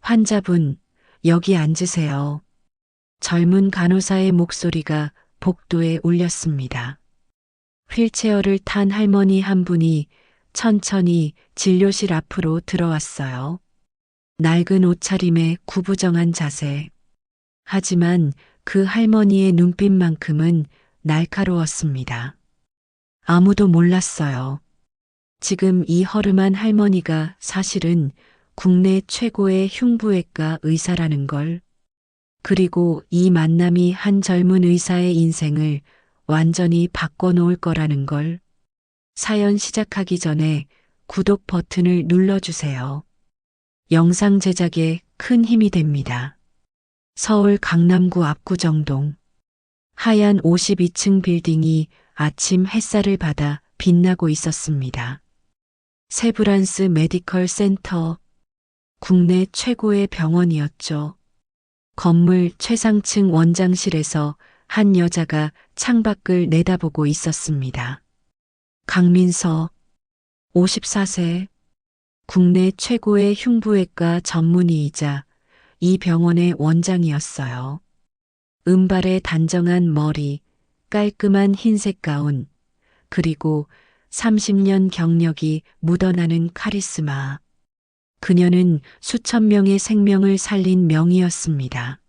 환자분, 여기 앉으세요. 젊은 간호사의 목소리가 복도에 울렸습니다. 휠체어를 탄 할머니 한 분이 천천히 진료실 앞으로 들어왔어요. 낡은 옷차림에 구부정한 자세. 하지만 그 할머니의 눈빛만큼은 날카로웠습니다. 아무도 몰랐어요. 지금 이 허름한 할머니가 사실은 국내 최고의 흉부외과 의사라는 걸. 그리고 이 만남이 한 젊은 의사의 인생을 완전히 바꿔놓을 거라는 걸. 사연 시작하기 전에 구독 버튼을 눌러주세요. 영상 제작에 큰 힘이 됩니다. 서울 강남구 압구정동. 하얀 52층 빌딩이 아침 햇살을 받아 빛나고 있었습니다. 세브란스 메디컬 센터. 국내 최고의 병원이었죠. 건물 최상층 원장실에서 한 여자가 창밖을 내다보고 있었습니다. 강민서, 54세, 국내 최고의 흉부외과 전문의이자 이 병원의 원장이었어요. 은발의 단정한 머리, 깔끔한 흰색 가운, 그리고 30년 경력이 묻어나는 카리스마. 그녀는 수천 명의 생명을 살린 명의였습니다.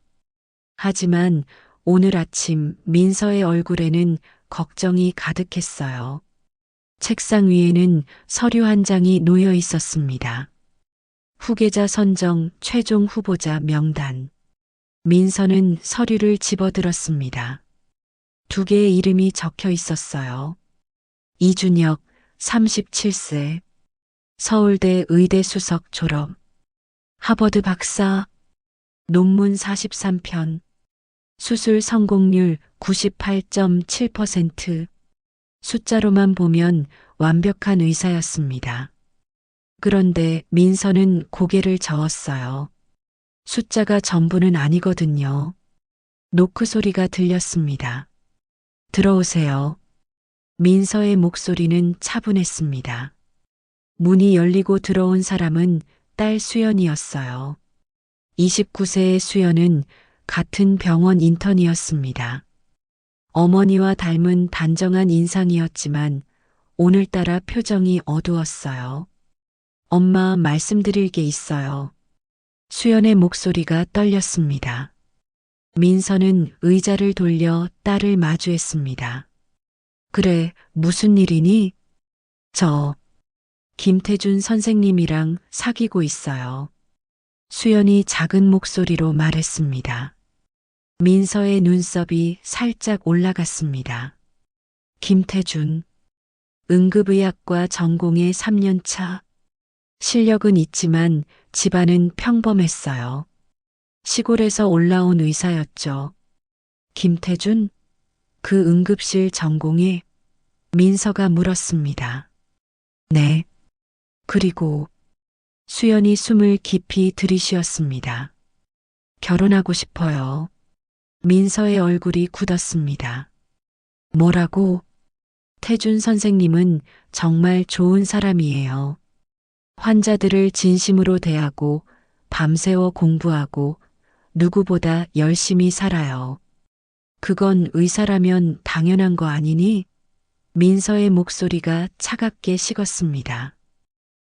하지만 오늘 아침 민서의 얼굴에는 걱정이 가득했어요. 책상 위에는 서류 한 장이 놓여 있었습니다. 후계자 선정 최종 후보자 명단. 민서는 서류를 집어들었습니다. 두 개의 이름이 적혀 있었어요. 이준혁, 37세. 서울대 의대 수석 졸업. 하버드 박사. 논문 43편. 수술 성공률 98.7%. 숫자로만 보면 완벽한 의사였습니다. 그런데 민서는 고개를 저었어요. 숫자가 전부는 아니거든요. 노크 소리가 들렸습니다. 들어오세요. 민서의 목소리는 차분했습니다. 문이 열리고 들어온 사람은 딸 수연이었어요. 29세의 수연은 같은 병원 인턴이었습니다. 어머니와 닮은 단정한 인상이었지만 오늘따라 표정이 어두웠어요. 엄마, 말씀드릴 게 있어요. 수연의 목소리가 떨렸습니다. 민서는 의자를 돌려 딸을 마주했습니다. 그래, 무슨 일이니? 저 김태준 선생님이랑 사귀고 있어요. 수연이 작은 목소리로 말했습니다. 민서의 눈썹이 살짝 올라갔습니다. 김태준, 응급의학과 전공의 3년차. 실력은 있지만 집안은 평범했어요. 시골에서 올라온 의사였죠. 김태준, 그 응급실 전공에? 민서가 물었습니다. 네. 그리고 수연이 숨을 깊이 들이쉬었습니다. 결혼하고 싶어요. 민서의 얼굴이 굳었습니다. 뭐라고? 태준 선생님은 정말 좋은 사람이에요. 환자들을 진심으로 대하고 밤새워 공부하고 누구보다 열심히 살아요. 그건 의사라면 당연한 거 아니니? 민서의 목소리가 차갑게 식었습니다.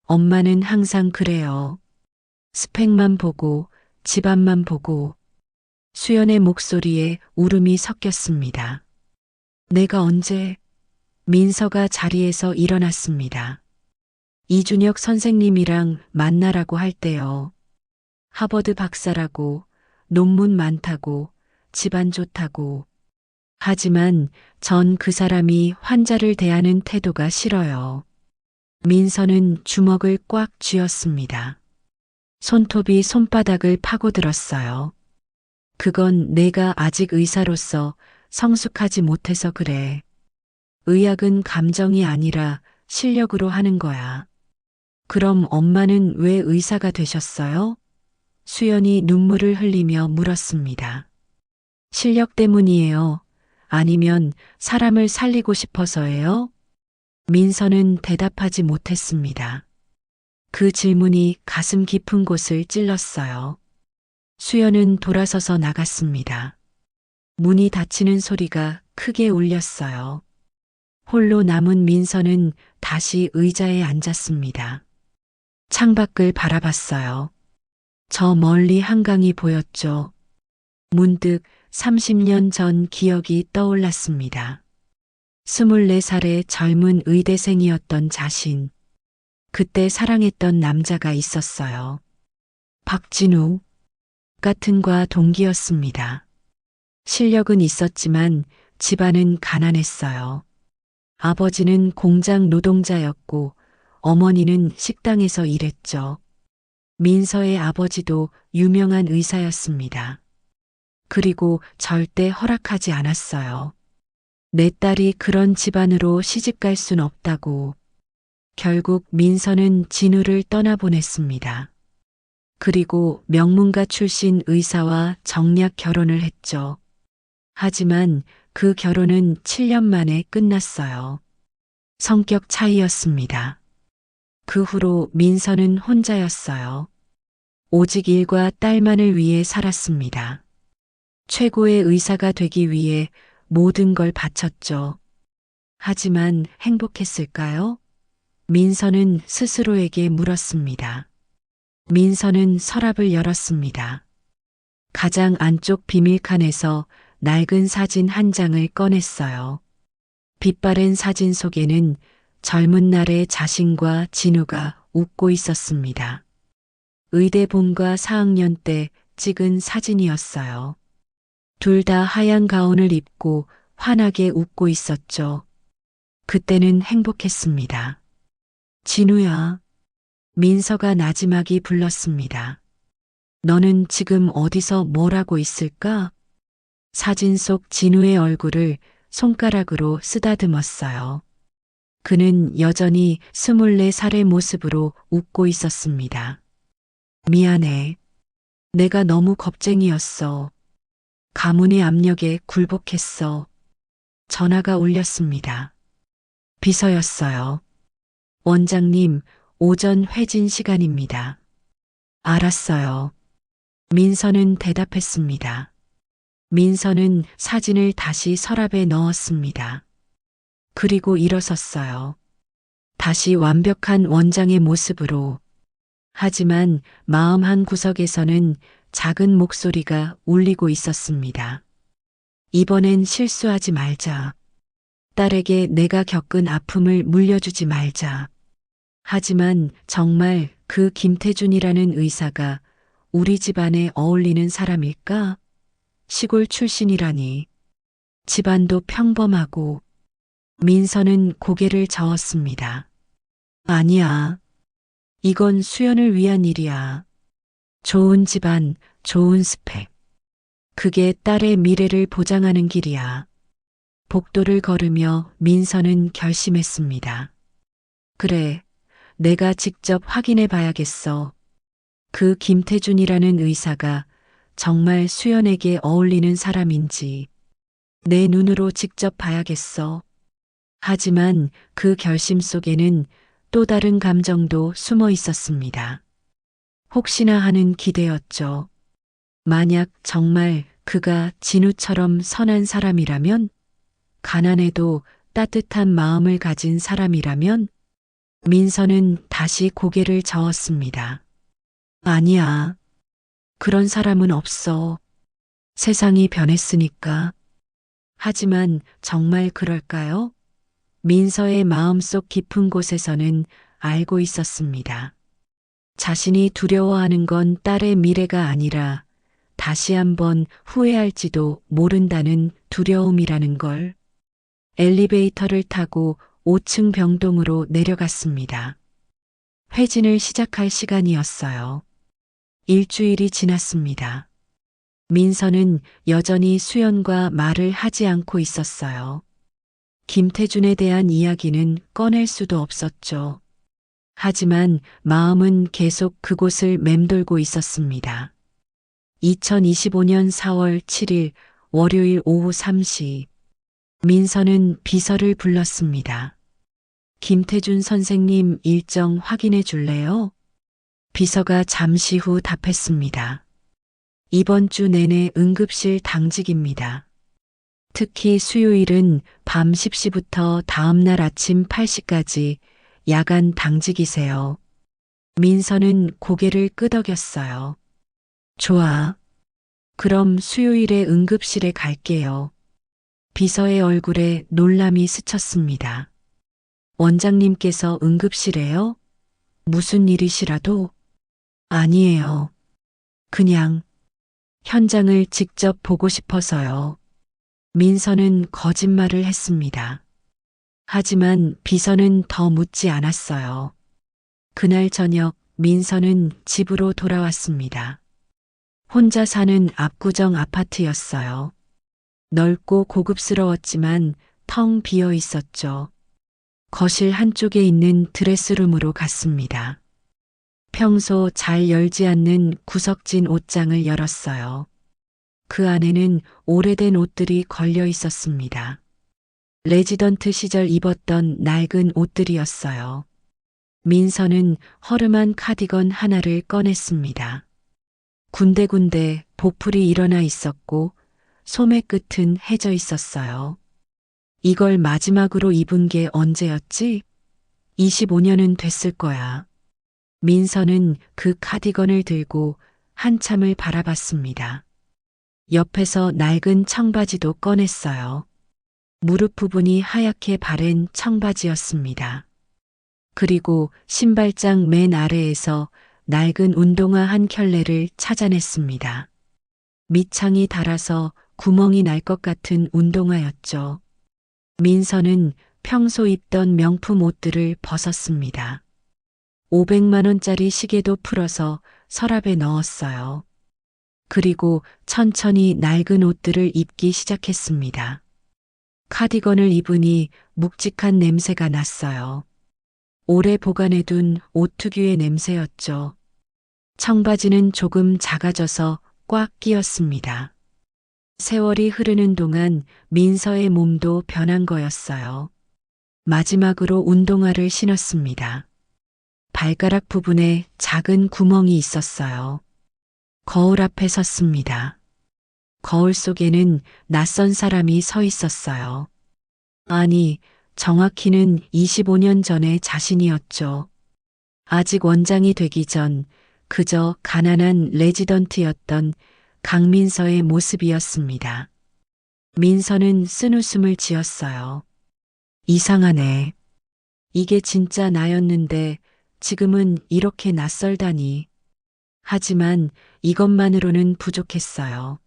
엄마는 항상 그래요. 스펙만 보고 집안만 보고. 수연의 목소리에 울음이 섞였습니다. 내가 언제? 민서가 자리에서 일어났습니다. 이준혁 선생님이랑 만나라고 할 때요. 하버드 박사라고, 논문 많다고, 집안 좋다고. 하지만 전 그 사람이 환자를 대하는 태도가 싫어요. 민서는 주먹을 꽉 쥐었습니다. 손톱이 손바닥을 파고들었어요. 그건 내가 아직 의사로서 성숙하지 못해서 그래. 의학은 감정이 아니라 실력으로 하는 거야. 그럼 엄마는 왜 의사가 되셨어요? 수연이 눈물을 흘리며 물었습니다. 실력 때문이에요. 아니면 사람을 살리고 싶어서예요? 민서는 대답하지 못했습니다. 그 질문이 가슴 깊은 곳을 찔렀어요. 수연은 돌아서서 나갔습니다. 문이 닫히는 소리가 크게 울렸어요. 홀로 남은 민서는 다시 의자에 앉았습니다. 창밖을 바라봤어요. 저 멀리 한강이 보였죠. 문득 30년 전 기억이 떠올랐습니다. 24살의 젊은 의대생이었던 자신. 그때 사랑했던 남자가 있었어요. 박진우. 같은 과 동기였습니다. 실력은 있었지만 집안은 가난했어요. 아버지는 공장 노동자였고 어머니는 식당에서 일했죠. 민서의 아버지도 유명한 의사였습니다. 그리고 절대 허락하지 않았어요. 내 딸이 그런 집안으로 시집갈 순 없다고. 결국 민서는 진우를 떠나보냈습니다. 그리고 명문가 출신 의사와 정략 결혼을 했죠. 하지만 그 결혼은 7년 만에 끝났어요. 성격 차이였습니다. 그 후로 민서는 혼자였어요. 오직 일과 딸만을 위해 살았습니다. 최고의 의사가 되기 위해 모든 걸 바쳤죠. 하지만 행복했을까요? 민서는 스스로에게 물었습니다. 민서는 서랍을 열었습니다. 가장 안쪽 비밀칸에서 낡은 사진 한 장을 꺼냈어요. 빛바랜 사진 속에는 젊은 날의 자신과 진우가 웃고 있었습니다. 의대 본과 4학년 때 찍은 사진이었어요. 둘 다 하얀 가운을 입고 환하게 웃고 있었죠. 그때는 행복했습니다. 진우야. 민서가 나지막이 불렀습니다. 너는 지금 어디서 뭘 하고 있을까? 사진 속 진우의 얼굴을 손가락으로 쓰다듬었어요. 그는 여전히 24살의 모습으로 웃고 있었습니다. 미안해. 내가 너무 겁쟁이였어. 가문의 압력에 굴복했어. 전화가 울렸습니다. 비서였어요. 원장님, 오전 회진 시간입니다. 알았어요. 민서는 대답했습니다. 민서는 사진을 다시 서랍에 넣었습니다. 그리고 일어섰어요. 다시 완벽한 원장의 모습으로. 하지만 마음 한 구석에서는 작은 목소리가 울리고 있었습니다. 이번엔 실수하지 말자. 딸에게 내가 겪은 아픔을 물려주지 말자. 하지만 정말 그 김태준이라는 의사가 우리 집안에 어울리는 사람일까? 시골 출신이라니. 집안도 평범하고. 민서는 고개를 저었습니다. 아니야. 이건 수연을 위한 일이야. 좋은 집안, 좋은 스펙. 그게 딸의 미래를 보장하는 길이야. 복도를 걸으며 민서는 결심했습니다. 그래, 내가 직접 확인해 봐야겠어. 그 김태준이라는 의사가 정말 수연에게 어울리는 사람인지 내 눈으로 직접 봐야겠어. 하지만 그 결심 속에는 또 다른 감정도 숨어 있었습니다. 혹시나 하는 기대였죠. 만약 정말 그가 진우처럼 선한 사람이라면, 가난해도 따뜻한 마음을 가진 사람이라면, 민서는 다시 고개를 저었습니다. 아니야. 그런 사람은 없어. 세상이 변했으니까. 하지만 정말 그럴까요? 민서의 마음속 깊은 곳에서는 알고 있었습니다. 자신이 두려워하는 건 딸의 미래가 아니라 다시 한번 후회할지도 모른다는 두려움이라는 걸. 엘리베이터를 타고 5층 병동으로 내려갔습니다. 회진을 시작할 시간이었어요. 일주일이 지났습니다. 민서는 여전히 수연과 말을 하지 않고 있었어요. 김태준에 대한 이야기는 꺼낼 수도 없었죠. 하지만 마음은 계속 그곳을 맴돌고 있었습니다. 2025년 4월 7일 월요일 오후 3시 민서는 비서를 불렀습니다. 김태준 선생님 일정 확인해 줄래요? 비서가 잠시 후 답했습니다. 이번 주 내내 응급실 당직입니다. 특히 수요일은 밤 10시부터 다음날 아침 8시까지 야간 당직이세요. 민서는 고개를 끄덕였어요. 좋아. 그럼 수요일에 응급실에 갈게요. 비서의 얼굴에 놀람이 스쳤습니다. 원장님께서 응급실에요? 무슨 일이시라도? 아니에요. 그냥 현장을 직접 보고 싶어서요. 민서는 거짓말을 했습니다. 하지만 비서는 더 묻지 않았어요. 그날 저녁 민서는 집으로 돌아왔습니다. 혼자 사는 압구정 아파트였어요. 넓고 고급스러웠지만 텅 비어 있었죠. 거실 한쪽에 있는 드레스룸으로 갔습니다. 평소 잘 열지 않는 구석진 옷장을 열었어요. 그 안에는 오래된 옷들이 걸려 있었습니다. 레지던트 시절 입었던 낡은 옷들이었어요. 민서는 허름한 카디건 하나를 꺼냈습니다. 군데군데 보풀이 일어나 있었고 소매 끝은 해져 있었어요. 이걸 마지막으로 입은 게 언제였지? 25년은 됐을 거야. 민서는 그 카디건을 들고 한참을 바라봤습니다. 옆에서 낡은 청바지도 꺼냈어요. 무릎 부분이 하얗게 바랜 청바지였습니다. 그리고 신발장 맨 아래에서 낡은 운동화 한 켤레를 찾아냈습니다. 밑창이 닳아서 구멍이 날 것 같은 운동화였죠. 민서는 평소 입던 명품 옷들을 벗었습니다. 500만 원짜리 시계도 풀어서 서랍에 넣었어요. 그리고 천천히 낡은 옷들을 입기 시작했습니다. 카디건을 입으니 묵직한 냄새가 났어요. 오래 보관해둔 옷 특유의 냄새였죠. 청바지는 조금 작아져서 꽉 끼었습니다. 세월이 흐르는 동안 민서의 몸도 변한 거였어요. 마지막으로 운동화를 신었습니다. 발가락 부분에 작은 구멍이 있었어요. 거울 앞에 섰습니다. 거울 속에는 낯선 사람이 서 있었어요. 아니, 정확히는 25년 전의 자신이었죠. 아직 원장이 되기 전 그저 가난한 레지던트였던 강민서의 모습이었습니다. 민서는 쓴웃음을 지었어요. 이상하네. 이게 진짜 나였는데 지금은 이렇게 낯설다니. 하지만 이것만으로는 부족했어요.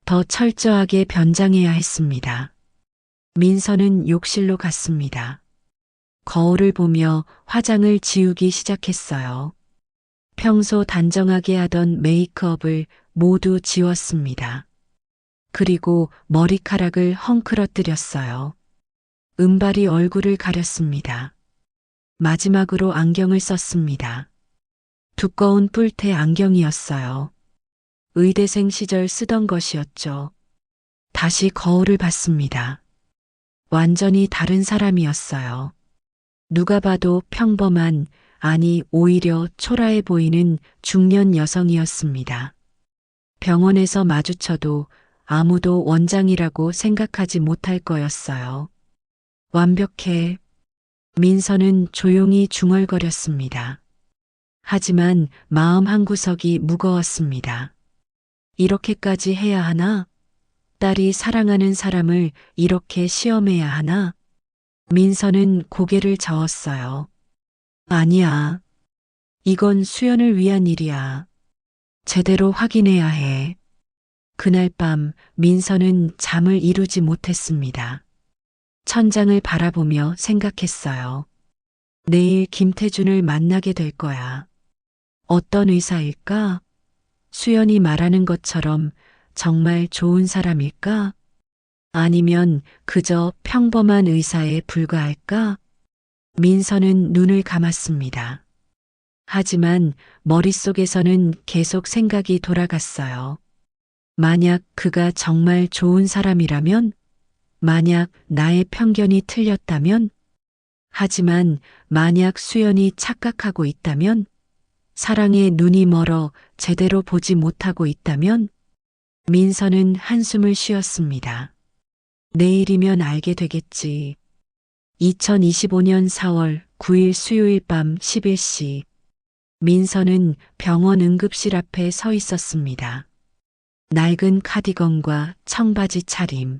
더 철저하게 변장해야 했습니다. 민서는 욕실로 갔습니다. 거울을 보며 화장을 지우기 시작했어요. 평소 단정하게 하던 메이크업을 모두 지웠습니다. 그리고 머리카락을 헝클어뜨렸어요. 은발이 얼굴을 가렸습니다. 마지막으로 안경을 썼습니다. 두꺼운 뿔테 안경이었어요. 의대생 시절 쓰던 것이었죠. 다시 거울을 봤습니다. 완전히 다른 사람이었어요. 누가 봐도 평범한, 아니 오히려 초라해 보이는 중년 여성이었습니다. 병원에서 마주쳐도 아무도 원장이라고 생각하지 못할 거였어요. 완벽해. 민서는 조용히 중얼거렸습니다. 하지만 마음 한구석이 무거웠습니다. 이렇게까지 해야 하나? 딸이 사랑하는 사람을 이렇게 시험해야 하나? 민서는 고개를 저었어요. 아니야. 이건 수연을 위한 일이야. 제대로 확인해야 해. 그날 밤 민서는 잠을 이루지 못했습니다. 천장을 바라보며 생각했어요. 내일 김태준을 만나게 될 거야. 어떤 의사일까? 수연이 말하는 것처럼 정말 좋은 사람일까? 아니면 그저 평범한 의사에 불과할까? 민서는 눈을 감았습니다. 하지만 머릿속에서는 계속 생각이 돌아갔어요. 만약 그가 정말 좋은 사람이라면? 만약 나의 편견이 틀렸다면? 하지만 만약 수연이 착각하고 있다면? 사랑에 눈이 멀어 제대로 보지 못하고 있다면? 민서는 한숨을 쉬었습니다. 내일이면 알게 되겠지. 2025년 4월 9일 수요일 밤 11시. 민서는 병원 응급실 앞에 서 있었습니다. 낡은 카디건과 청바지 차림.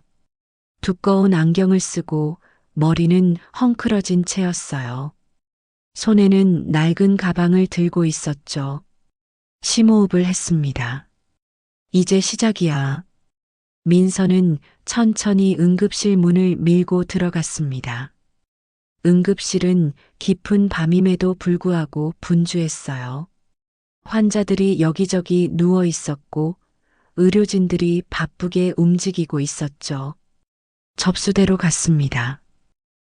두꺼운 안경을 쓰고 머리는 헝클어진 채였어요. 손에는 낡은 가방을 들고 있었죠. 심호흡을 했습니다. 이제 시작이야. 민서는 천천히 응급실 문을 밀고 들어갔습니다. 응급실은 깊은 밤임에도 불구하고 분주했어요. 환자들이 여기저기 누워 있었고 의료진들이 바쁘게 움직이고 있었죠. 접수대로 갔습니다.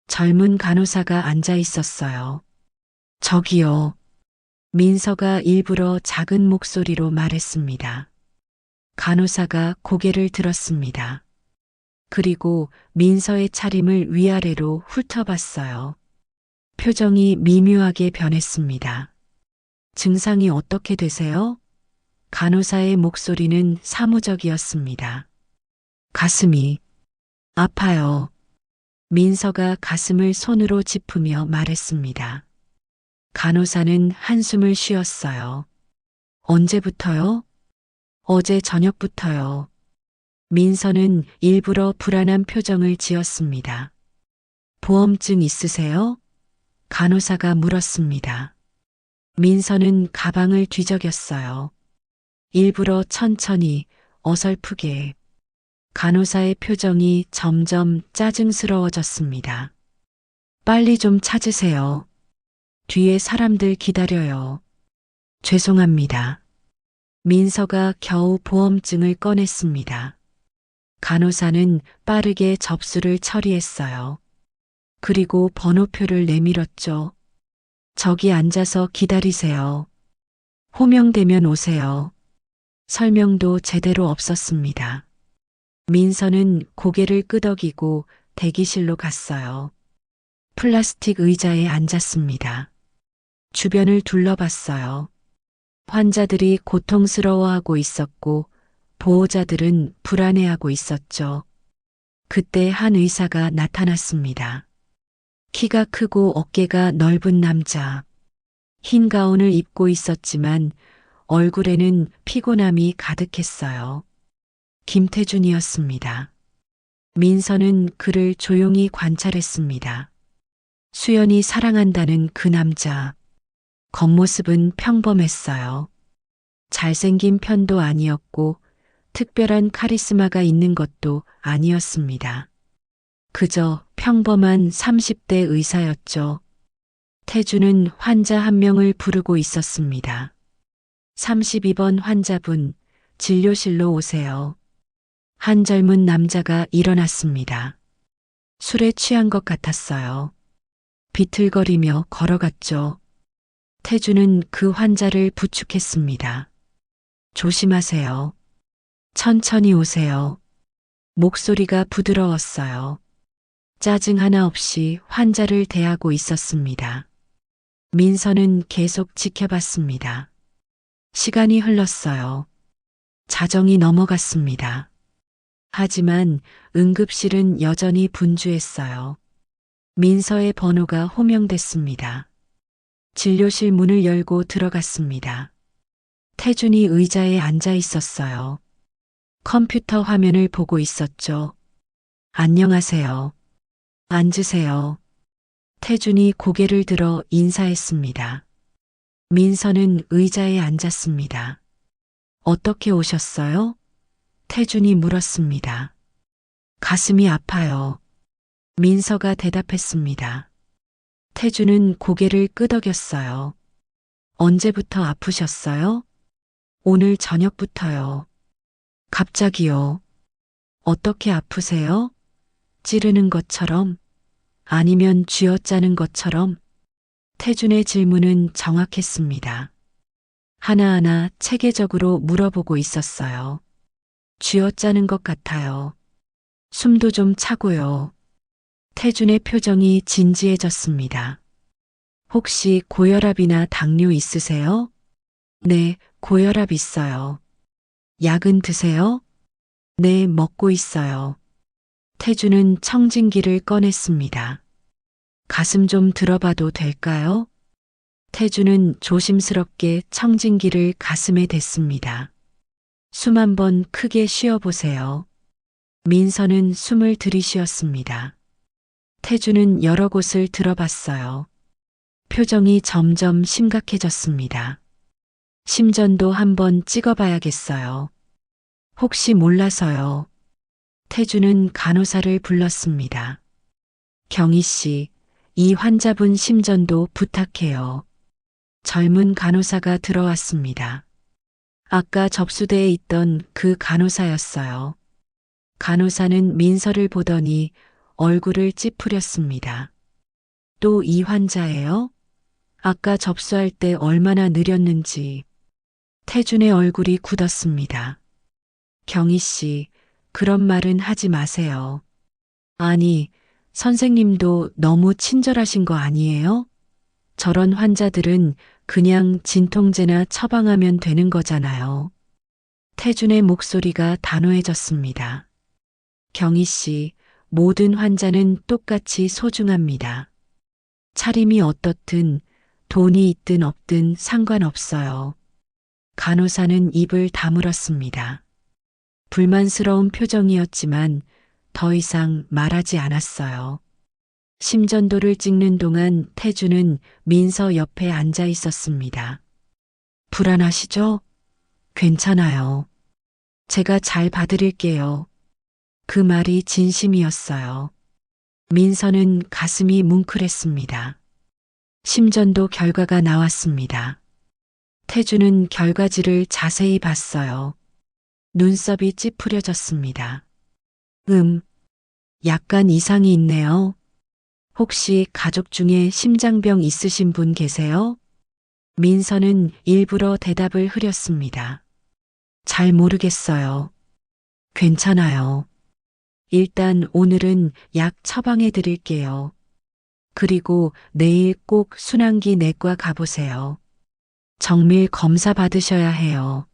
젊은 간호사가 앉아 있었어요. 저기요. 민서가 일부러 작은 목소리로 말했습니다. 간호사가 고개를 들었습니다. 그리고 민서의 차림을 위아래로 훑어봤어요. 표정이 미묘하게 변했습니다. 증상이 어떻게 되세요? 간호사의 목소리는 사무적이었습니다. 가슴이 아파요. 민서가 가슴을 손으로 짚으며 말했습니다. 간호사는 한숨을 쉬었어요. 언제부터요? 어제 저녁부터요. 민서는 일부러 불안한 표정을 지었습니다. 보험증 있으세요? 간호사가 물었습니다. 민서는 가방을 뒤적였어요. 일부러 천천히 어설프게. 간호사의 표정이 점점 짜증스러워졌습니다. 빨리 좀 찾으세요. 뒤에 사람들 기다려요. 죄송합니다. 민서가 겨우 보험증을 꺼냈습니다. 간호사는 빠르게 접수를 처리했어요. 그리고 번호표를 내밀었죠. 저기 앉아서 기다리세요. 호명되면 오세요. 설명도 제대로 없었습니다. 민서는 고개를 끄덕이고 대기실로 갔어요. 플라스틱 의자에 앉았습니다. 주변을 둘러봤어요. 환자들이 고통스러워하고 있었고 보호자들은 불안해하고 있었죠. 그때 한 의사가 나타났습니다. 키가 크고 어깨가 넓은 남자. 흰 가운을 입고 있었지만 얼굴에는 피곤함이 가득했어요. 김태준이었습니다. 민서는 그를 조용히 관찰했습니다. 수연이 사랑한다는 그 남자. 겉모습은 평범했어요. 잘생긴 편도 아니었고 특별한 카리스마가 있는 것도 아니었습니다. 그저 평범한 30대 의사였죠. 태주는 환자 한 명을 부르고 있었습니다. 32번 환자분, 진료실로 오세요. 한 젊은 남자가 일어났습니다. 술에 취한 것 같았어요. 비틀거리며 걸어갔죠. 태주는 그 환자를 부축했습니다. 조심하세요. 천천히 오세요. 목소리가 부드러웠어요. 짜증 하나 없이 환자를 대하고 있었습니다. 민서는 계속 지켜봤습니다. 시간이 흘렀어요. 자정이 넘어갔습니다. 하지만 응급실은 여전히 분주했어요. 민서의 번호가 호명됐습니다. 진료실 문을 열고 들어갔습니다. 태준이 의자에 앉아 있었어요. 컴퓨터 화면을 보고 있었죠. 안녕하세요. 앉으세요. 태준이 고개를 들어 인사했습니다. 민서는 의자에 앉았습니다. 어떻게 오셨어요? 태준이 물었습니다. 가슴이 아파요. 민서가 대답했습니다. 태준은 고개를 끄덕였어요. 언제부터 아프셨어요? 오늘 저녁부터요. 갑자기요. 어떻게 아프세요? 찌르는 것처럼? 아니면 쥐어짜는 것처럼? 태준의 질문은 정확했습니다. 하나하나 체계적으로 물어보고 있었어요. 쥐어짜는 것 같아요. 숨도 좀 차고요. 태준의 표정이 진지해졌습니다. 혹시 고혈압이나 당뇨 있으세요? 네, 고혈압 있어요. 약은 드세요? 네, 먹고 있어요. 태주는 청진기를 꺼냈습니다. 가슴 좀 들어봐도 될까요? 태주는 조심스럽게 청진기를 가슴에 댔습니다. 숨 한 번 크게 쉬어보세요. 민서는 숨을 들이쉬었습니다. 태주는 여러 곳을 들어봤어요. 표정이 점점 심각해졌습니다. 심전도 한번 찍어봐야겠어요. 혹시 몰라서요. 태주는 간호사를 불렀습니다. 경희 씨, 이 환자분 심전도 부탁해요. 젊은 간호사가 들어왔습니다. 아까 접수대에 있던 그 간호사였어요. 간호사는 민서를 보더니 얼굴을 찌푸렸습니다. 또 이 환자예요? 아까 접수할 때 얼마나 느렸는지. 태준의 얼굴이 굳었습니다. 경희 씨, 그런 말은 하지 마세요. 아니, 선생님도 너무 친절하신 거 아니에요? 저런 환자들은 그냥 진통제나 처방하면 되는 거잖아요. 태준의 목소리가 단호해졌습니다. 경희 씨, 모든 환자는 똑같이 소중합니다. 차림이 어떻든 돈이 있든 없든 상관없어요. 간호사는 입을 다물었습니다. 불만스러운 표정이었지만 더 이상 말하지 않았어요. 심전도를 찍는 동안 태주는 민서 옆에 앉아 있었습니다. 불안하시죠? 괜찮아요. 제가 잘 봐드릴게요. 그 말이 진심이었어요. 민서는 가슴이 뭉클했습니다. 심전도 결과가 나왔습니다. 태주는 결과지를 자세히 봤어요. 눈썹이 찌푸려졌습니다. 약간 이상이 있네요. 혹시 가족 중에 심장병 있으신 분 계세요? 민서는 일부러 대답을 흐렸습니다. 잘 모르겠어요. 괜찮아요. 일단 오늘은 약 처방해 드릴게요. 그리고 내일 꼭 순환기 내과 가보세요. 정밀 검사 받으셔야 해요.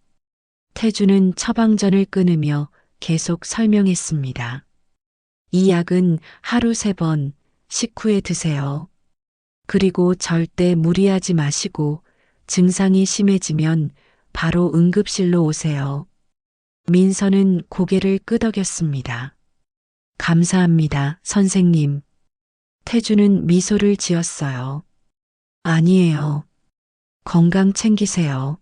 태주는 처방전을 끊으며 계속 설명했습니다. 이 약은 하루 3번 식후에 드세요. 그리고 절대 무리하지 마시고 증상이 심해지면 바로 응급실로 오세요. 민서는 고개를 끄덕였습니다. 감사합니다, 선생님. 태주는 미소를 지었어요. 아니에요. 건강 챙기세요.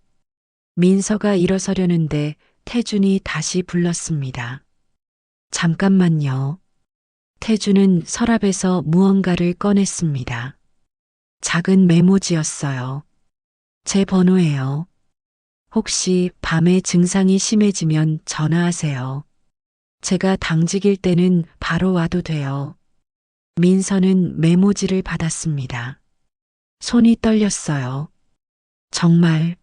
민서가 일어서려는데 태준이 다시 불렀습니다. 잠깐만요. 태준은 서랍에서 무언가를 꺼냈습니다. 작은 메모지였어요. 제 번호예요. 혹시 밤에 증상이 심해지면 전화하세요. 제가 당직일 때는 바로 와도 돼요. 민서는 메모지를 받았습니다. 손이 떨렸어요. 정말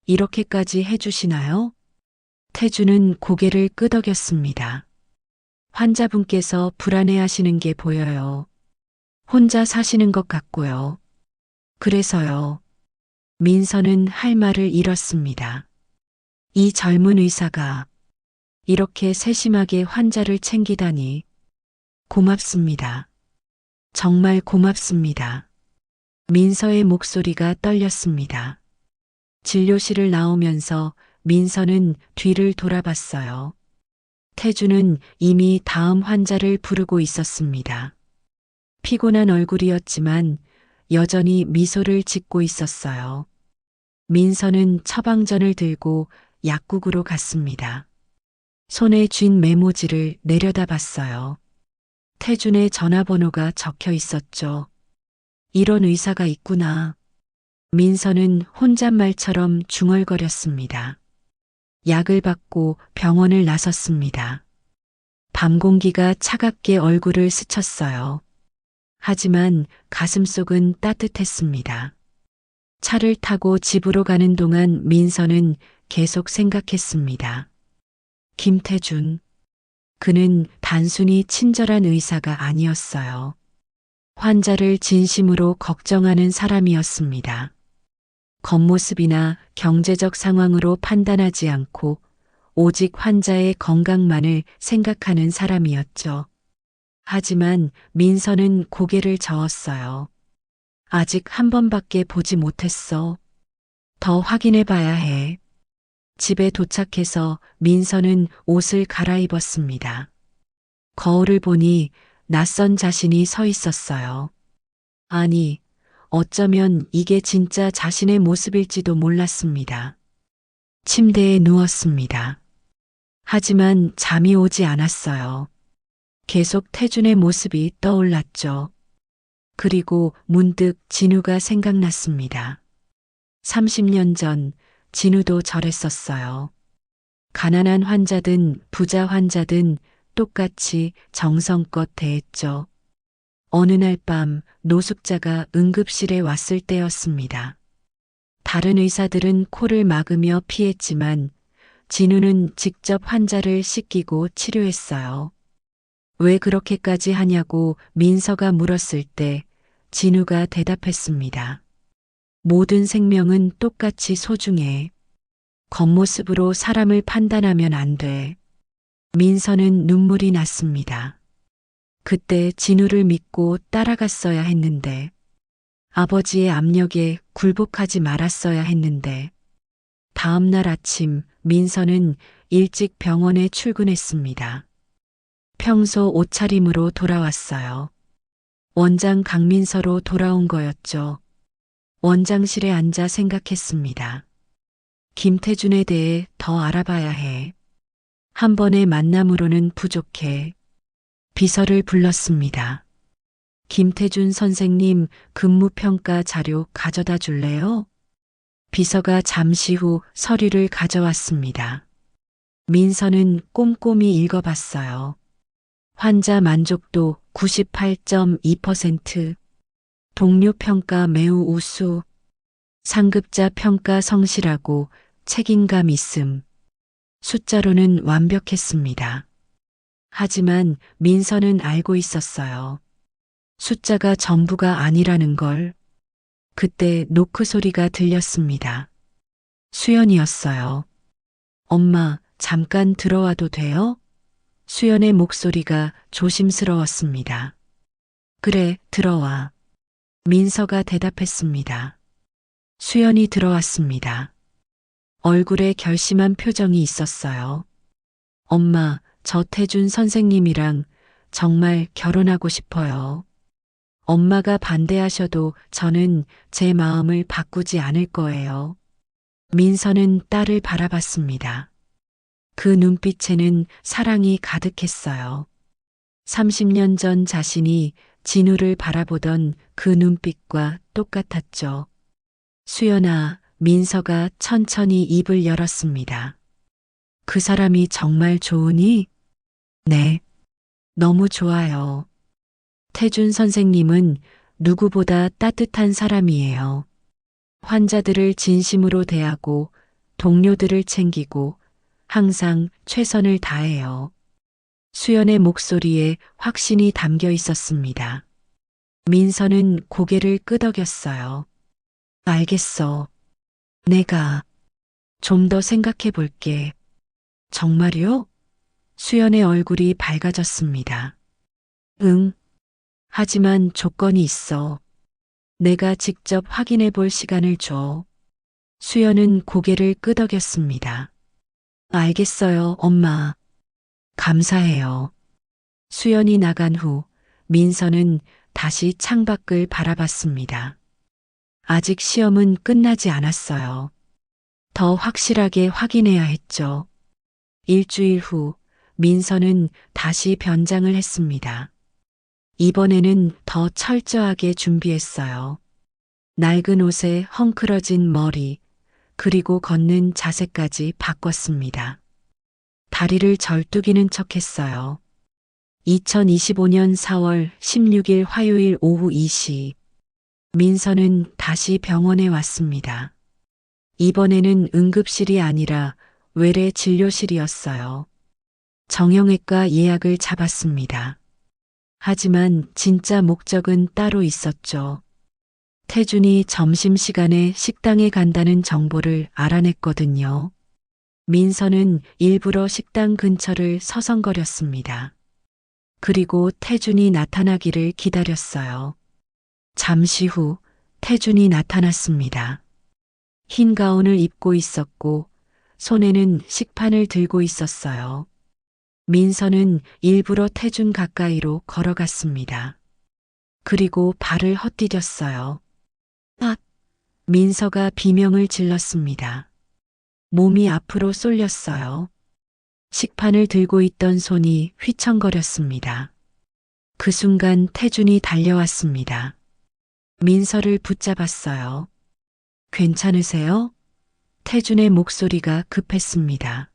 이렇게까지 해주시나요? 태주는 고개를 끄덕였습니다. 환자분께서 불안해하시는 게 보여요. 혼자 사시는 것 같고요. 그래서요. 민서는 할 말을 잃었습니다. 이 젊은 의사가 이렇게 세심하게 환자를 챙기다니 고맙습니다. 정말 고맙습니다. 민서의 목소리가 떨렸습니다. 진료실을 나오면서 민서는 뒤를 돌아봤어요. 태주는 이미 다음 환자를 부르고 있었습니다. 피곤한 얼굴이었지만 여전히 미소를 짓고 있었어요. 민서는 처방전을 들고 약국으로 갔습니다. 손에 쥔 메모지를 내려다봤어요. 태준의 전화번호가 적혀 있었죠. 이런 의사가 있구나. 민서는 혼잣말처럼 중얼거렸습니다. 약을 받고 병원을 나섰습니다. 밤 공기가 차갑게 얼굴을 스쳤어요. 하지만 가슴속은 따뜻했습니다. 차를 타고 집으로 가는 동안 민서는 계속 생각했습니다. 김태준. 그는 단순히 친절한 의사가 아니었어요. 환자를 진심으로 걱정하는 사람이었습니다. 겉모습이나 경제적 상황으로 판단하지 않고 오직 환자의 건강만을 생각하는 사람이었죠. 하지만 민서는 고개를 저었어요. 아직 한 번밖에 보지 못했어. 더 확인해 봐야 해. 집에 도착해서 민서는 옷을 갈아입었습니다. 거울을 보니 낯선 자신이 서 있었어요. 아니, 어쩌면 이게 진짜 자신의 모습일지도 몰랐습니다. 침대에 누웠습니다. 하지만 잠이 오지 않았어요. 계속 태준의 모습이 떠올랐죠. 그리고 문득 진우가 생각났습니다. 30년 전 진우도 저랬었어요. 가난한 환자든 부자 환자든 똑같이 정성껏 대했죠. 어느 날 밤 노숙자가 응급실에 왔을 때였습니다. 다른 의사들은 코를 막으며 피했지만 진우는 직접 환자를 씻기고 치료했어요. 왜 그렇게까지 하냐고 민서가 물었을 때 진우가 대답했습니다. 모든 생명은 똑같이 소중해. 겉모습으로 사람을 판단하면 안 돼. 민서는 눈물이 났습니다. 그때 진우를 믿고 따라갔어야 했는데, 아버지의 압력에 굴복하지 말았어야 했는데, 다음 날 아침 민서는 일찍 병원에 출근했습니다. 평소 옷차림으로 돌아왔어요. 원장 강민서로 돌아온 거였죠. 원장실에 앉아 생각했습니다. 김태준에 대해 더 알아봐야 해. 한 번의 만남으로는 부족해. 비서를 불렀습니다. 김태준 선생님 근무평가 자료 가져다 줄래요? 비서가 잠시 후 서류를 가져왔습니다. 민서는 꼼꼼히 읽어봤어요. 환자 만족도 98.2%, 동료 평가 매우 우수, 상급자 평가 성실하고 책임감 있음. 숫자로는 완벽했습니다. 하지만 민서는 알고 있었어요. 숫자가 전부가 아니라는 걸. 그때 노크 소리가 들렸습니다. 수연이었어요. 엄마, 잠깐 들어와도 돼요? 수연의 목소리가 조심스러웠습니다. 그래, 들어와. 민서가 대답했습니다. 수연이 들어왔습니다. 얼굴에 결심한 표정이 있었어요. 엄마, 저 태준 선생님이랑 정말 결혼하고 싶어요. 엄마가 반대하셔도 저는 제 마음을 바꾸지 않을 거예요. 민서는 딸을 바라봤습니다. 그 눈빛에는 사랑이 가득했어요. 30년 전 자신이 진우를 바라보던 그 눈빛과 똑같았죠. 수연아, 민서가 천천히 입을 열었습니다. 그 사람이 정말 좋으니? 네, 너무 좋아요. 태준 선생님은 누구보다 따뜻한 사람이에요. 환자들을 진심으로 대하고 동료들을 챙기고 항상 최선을 다해요. 수연의 목소리에 확신이 담겨 있었습니다. 민서는 고개를 끄덕였어요. 알겠어. 내가 좀 더 생각해 볼게. 정말요? 수연의 얼굴이 밝아졌습니다. 응. 하지만 조건이 있어. 내가 직접 확인해 볼 시간을 줘. 수연은 고개를 끄덕였습니다. 알겠어요, 엄마. 감사해요. 수연이 나간 후 민서는 다시 창밖을 바라봤습니다. 아직 시험은 끝나지 않았어요. 더 확실하게 확인해야 했죠. 일주일 후 민서는 다시 변장을 했습니다. 이번에는 더 철저하게 준비했어요. 낡은 옷에 헝클어진 머리, 그리고 걷는 자세까지 바꿨습니다. 다리를 절뚝이는 척했어요. 2025년 4월 16일 화요일 오후 2시, 민서는 다시 병원에 왔습니다. 이번에는 응급실이 아니라 외래 진료실이었어요. 정형외과 예약을 잡았습니다. 하지만 진짜 목적은 따로 있었죠. 태준이 점심시간에 식당에 간다는 정보를 알아냈거든요. 민서는 일부러 식당 근처를 서성거렸습니다. 그리고 태준이 나타나기를 기다렸어요. 잠시 후 태준이 나타났습니다. 흰 가운을 입고 있었고 손에는 식판을 들고 있었어요. 민서는 일부러 태준 가까이로 걸어갔습니다. 그리고 발을 헛디뎠어요. 아! 민서가 비명을 질렀습니다. 몸이 앞으로 쏠렸어요. 식판을 들고 있던 손이 휘청거렸습니다. 그 순간 태준이 달려왔습니다. 민서를 붙잡았어요. 괜찮으세요? 태준의 목소리가 급했습니다.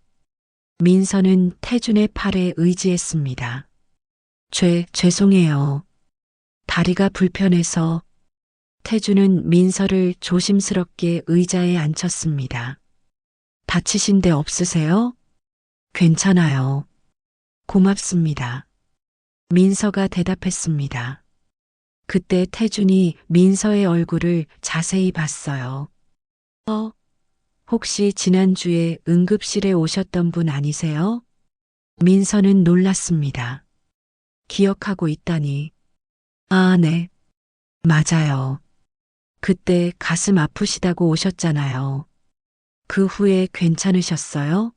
민서는 태준의 팔에 의지했습니다. 죄송해요. 다리가 불편해서. 태준은 민서를 조심스럽게 의자에 앉혔습니다. 다치신 데 없으세요? 괜찮아요. 고맙습니다. 민서가 대답했습니다. 그때 태준이 민서의 얼굴을 자세히 봤어요. 혹시 지난주에 응급실에 오셨던 분 아니세요? 민서는 놀랐습니다. 기억하고 있다니. 아, 네. 맞아요. 그때 가슴 아프시다고 오셨잖아요. 그 후에 괜찮으셨어요?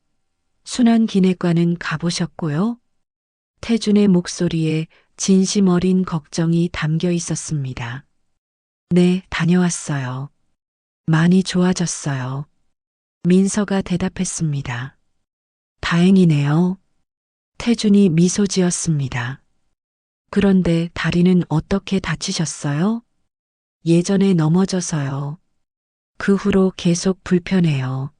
순환기내과는 가보셨고요? 태준의 목소리에 진심 어린 걱정이 담겨 있었습니다. 네, 다녀왔어요. 많이 좋아졌어요. 민서가 대답했습니다. 다행이네요. 태준이 미소 지었습니다. 그런데 다리는 어떻게 다치셨어요? 예전에 넘어져서요. 그 후로 계속 불편해요.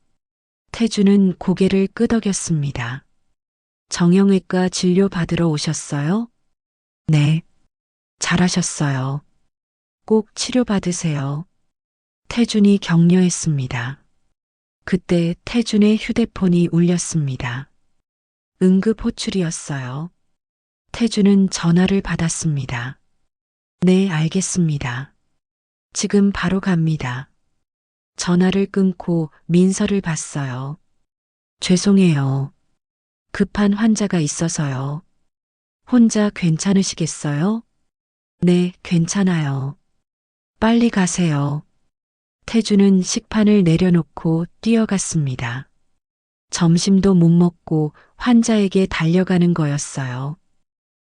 태준은 고개를 끄덕였습니다. 정형외과 진료 받으러 오셨어요? 네. 잘하셨어요. 꼭 치료받으세요. 태준이 격려했습니다. 그때 태준의 휴대폰이 울렸습니다. 응급 호출이었어요. 태준은 전화를 받았습니다. 네, 알겠습니다. 지금 바로 갑니다. 전화를 끊고 민서를 봤어요. 죄송해요. 급한 환자가 있어서요. 혼자 괜찮으시겠어요? 네, 괜찮아요. 빨리 가세요. 태준은 식판을 내려놓고 뛰어갔습니다. 점심도 못 먹고 환자에게 달려가는 거였어요.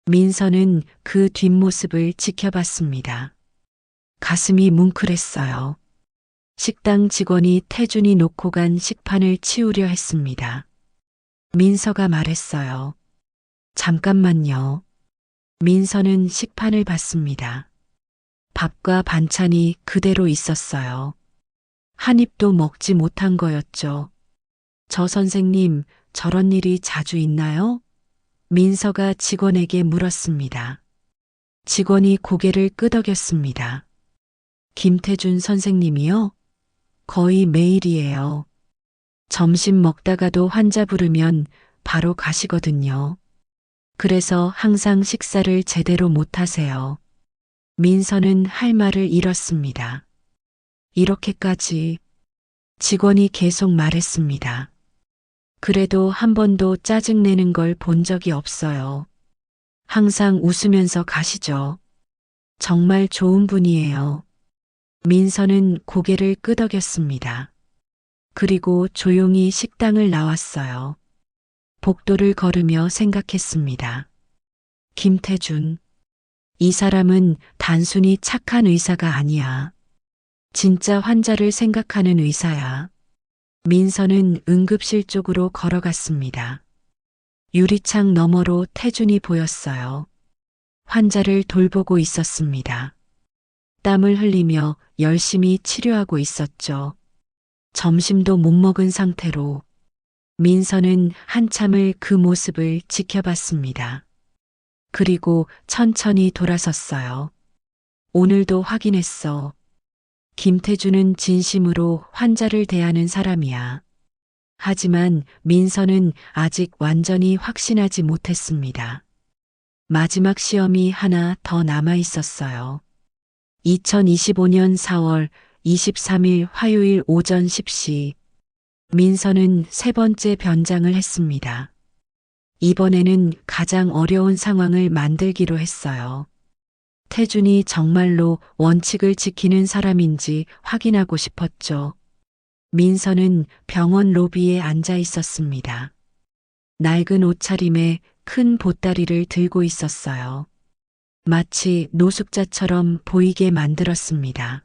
민서는 그 뒷모습을 지켜봤습니다. 가슴이 뭉클했어요. 식당 직원이 태준이 놓고 간 식판을 치우려 했습니다. 민서가 말했어요. 잠깐만요. 민서는 식판을 봤습니다. 밥과 반찬이 그대로 있었어요. 한 입도 먹지 못한 거였죠. 저 선생님, 저런 일이 자주 있나요? 민서가 직원에게 물었습니다. 직원이 고개를 끄덕였습니다. 김태준 선생님이요? 거의 매일이에요. 점심 먹다가도 환자 부르면 바로 가시거든요. 그래서 항상 식사를 제대로 못 하세요. 민서는 할 말을 잃었습니다. 이렇게까지 직원이 계속 말했습니다. 그래도 한 번도 짜증내는 걸 본 적이 없어요. 항상 웃으면서 가시죠. 정말 좋은 분이에요. 민서는 고개를 끄덕였습니다. 그리고 조용히 식당을 나왔어요. 복도를 걸으며 생각했습니다. 김태준. 이 사람은 단순히 착한 의사가 아니야. 진짜 환자를 생각하는 의사야. 민서는 응급실 쪽으로 걸어갔습니다. 유리창 너머로 태준이 보였어요. 환자를 돌보고 있었습니다. 땀을 흘리며 열심히 치료하고 있었죠. 점심도 못 먹은 상태로 민서는 한참을 그 모습을 지켜봤습니다. 그리고 천천히 돌아섰어요. 오늘도 확인했어. 김태준은 진심으로 환자를 대하는 사람이야. 하지만 민서는 아직 완전히 확신하지 못했습니다. 마지막 시험이 하나 더 남아 있었어요. 2025년 4월 23일 화요일 오전 10시 민서는 세 번째 변장을 했습니다. 이번에는 가장 어려운 상황을 만들기로 했어요. 태준이 정말로 원칙을 지키는 사람인지 확인하고 싶었죠. 민서는 병원 로비에 앉아 있었습니다. 낡은 옷차림에 큰 보따리를 들고 있었어요. 마치 노숙자처럼 보이게 만들었습니다.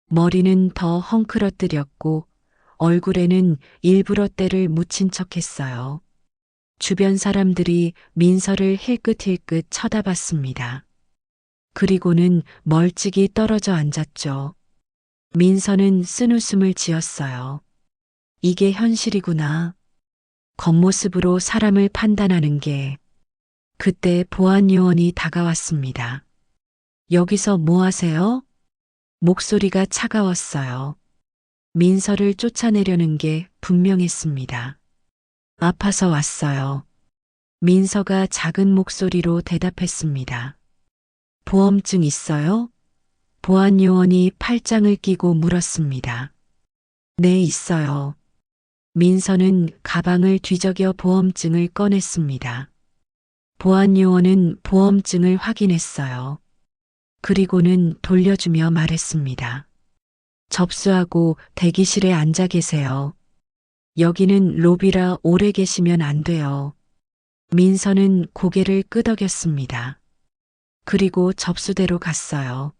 머리는 더 헝클어뜨렸고 얼굴에는 일부러 때를 묻힌 척했어요. 주변 사람들이 민서를 힐끗힐끗 쳐다봤습니다. 그리고는 멀찍이 떨어져 앉았죠. 민서는 쓴웃음을 지었어요. 이게 현실이구나. 겉모습으로 사람을 판단하는 게. 그때 보안 요원이 다가왔습니다. 여기서 뭐 하세요? 목소리가 차가웠어요. 민서를 쫓아내려는 게 분명했습니다. 아파서 왔어요. 민서가 작은 목소리로 대답했습니다. 보험증 있어요? 보안 요원이 팔짱을 끼고 물었습니다. 네, 있어요. 민서는 가방을 뒤적여 보험증을 꺼냈습니다. 보안 요원은 보험증을 확인했어요. 그리고는 돌려주며 말했습니다. 접수하고 대기실에 앉아 계세요. 여기는 로비라 오래 계시면 안 돼요. 민서는 고개를 끄덕였습니다. 그리고 접수대로 갔어요.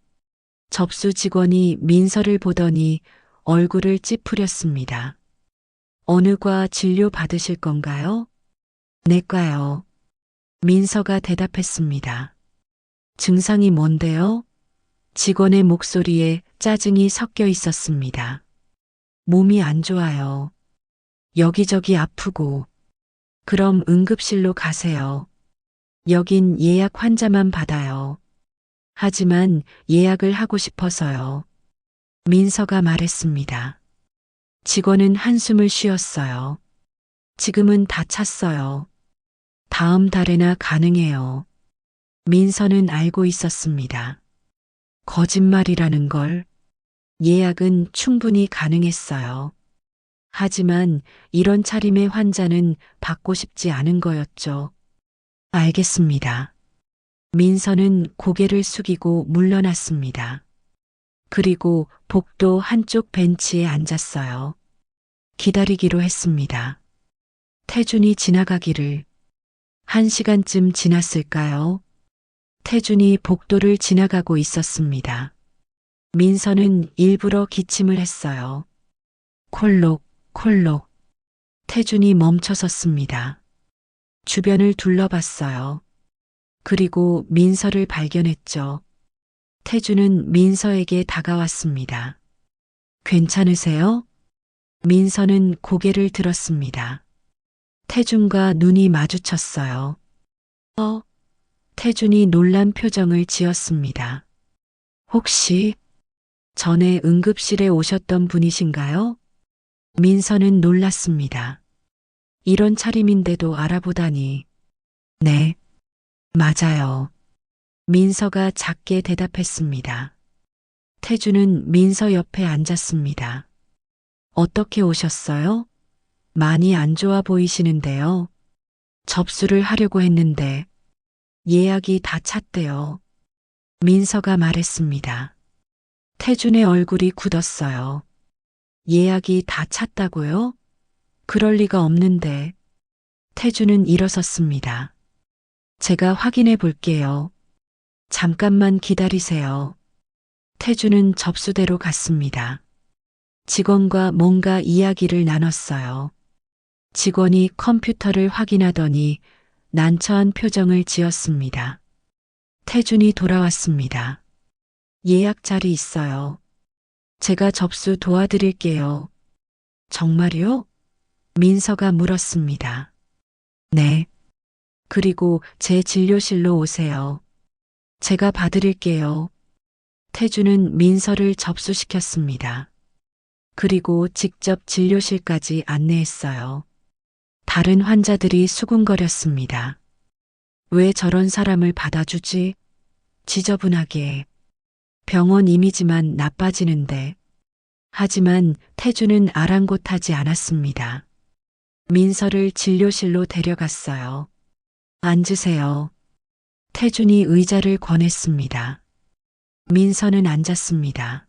접수 직원이 민서를 보더니 얼굴을 찌푸렸습니다. 어느 과 진료 받으실 건가요? 내과요. 민서가 대답했습니다. 증상이 뭔데요? 직원의 목소리에 짜증이 섞여 있었습니다. 몸이 안 좋아요. 여기저기 아프고. 그럼 응급실로 가세요. 여긴 예약 환자만 받아요. 하지만 예약을 하고 싶어서요. 민서가 말했습니다. 직원은 한숨을 쉬었어요. 지금은 다 찼어요. 다음 달에나 가능해요. 민서는 알고 있었습니다. 거짓말이라는 걸. 예약은 충분히 가능했어요. 하지만 이런 차림의 환자는 받고 싶지 않은 거였죠. 알겠습니다. 민서는 고개를 숙이고 물러났습니다. 그리고 복도 한쪽 벤치에 앉았어요. 기다리기로 했습니다. 태준이 지나가기를. 1시간쯤 지났을까요? 태준이 복도를 지나가고 있었습니다. 민서는 일부러 기침을 했어요. 콜록, 콜록. 태준이 멈춰섰습니다. 주변을 둘러봤어요. 그리고 민서를 발견했죠. 태준은 민서에게 다가왔습니다. 괜찮으세요? 민서는 고개를 들었습니다. 태준과 눈이 마주쳤어요. 태준이 놀란 표정을 지었습니다. 혹시 전에 응급실에 오셨던 분이신가요? 민서는 놀랐습니다. 이런 차림인데도 알아보다니. 네, 맞아요. 민서가 작게 대답했습니다. 태준은 민서 옆에 앉았습니다. 어떻게 오셨어요? 많이 안 좋아 보이시는데요. 접수를 하려고 했는데 예약이 다 찼대요. 민서가 말했습니다. 태준의 얼굴이 굳었어요. 예약이 다 찼다고요? 그럴 리가 없는데. 태준은 일어섰습니다. 제가 확인해 볼게요. 잠깐만 기다리세요. 태준은 접수대로 갔습니다. 직원과 뭔가 이야기를 나눴어요. 직원이 컴퓨터를 확인하더니 난처한 표정을 지었습니다. 태준이 돌아왔습니다. 예약 자리 있어요. 제가 접수 도와드릴게요. 정말요? 민서가 물었습니다. 네. 그리고 제 진료실로 오세요. 제가 봐드릴게요. 태준은 민서를 접수시켰습니다. 그리고 직접 진료실까지 안내했어요. 다른 환자들이 수군거렸습니다. 왜 저런 사람을 받아주지? 지저분하게. 병원 이미지만 나빠지는데. 하지만 태주는 아랑곳하지 않았습니다. 민서를 진료실로 데려갔어요. 앉으세요. 태준이 의자를 권했습니다. 민서는 앉았습니다.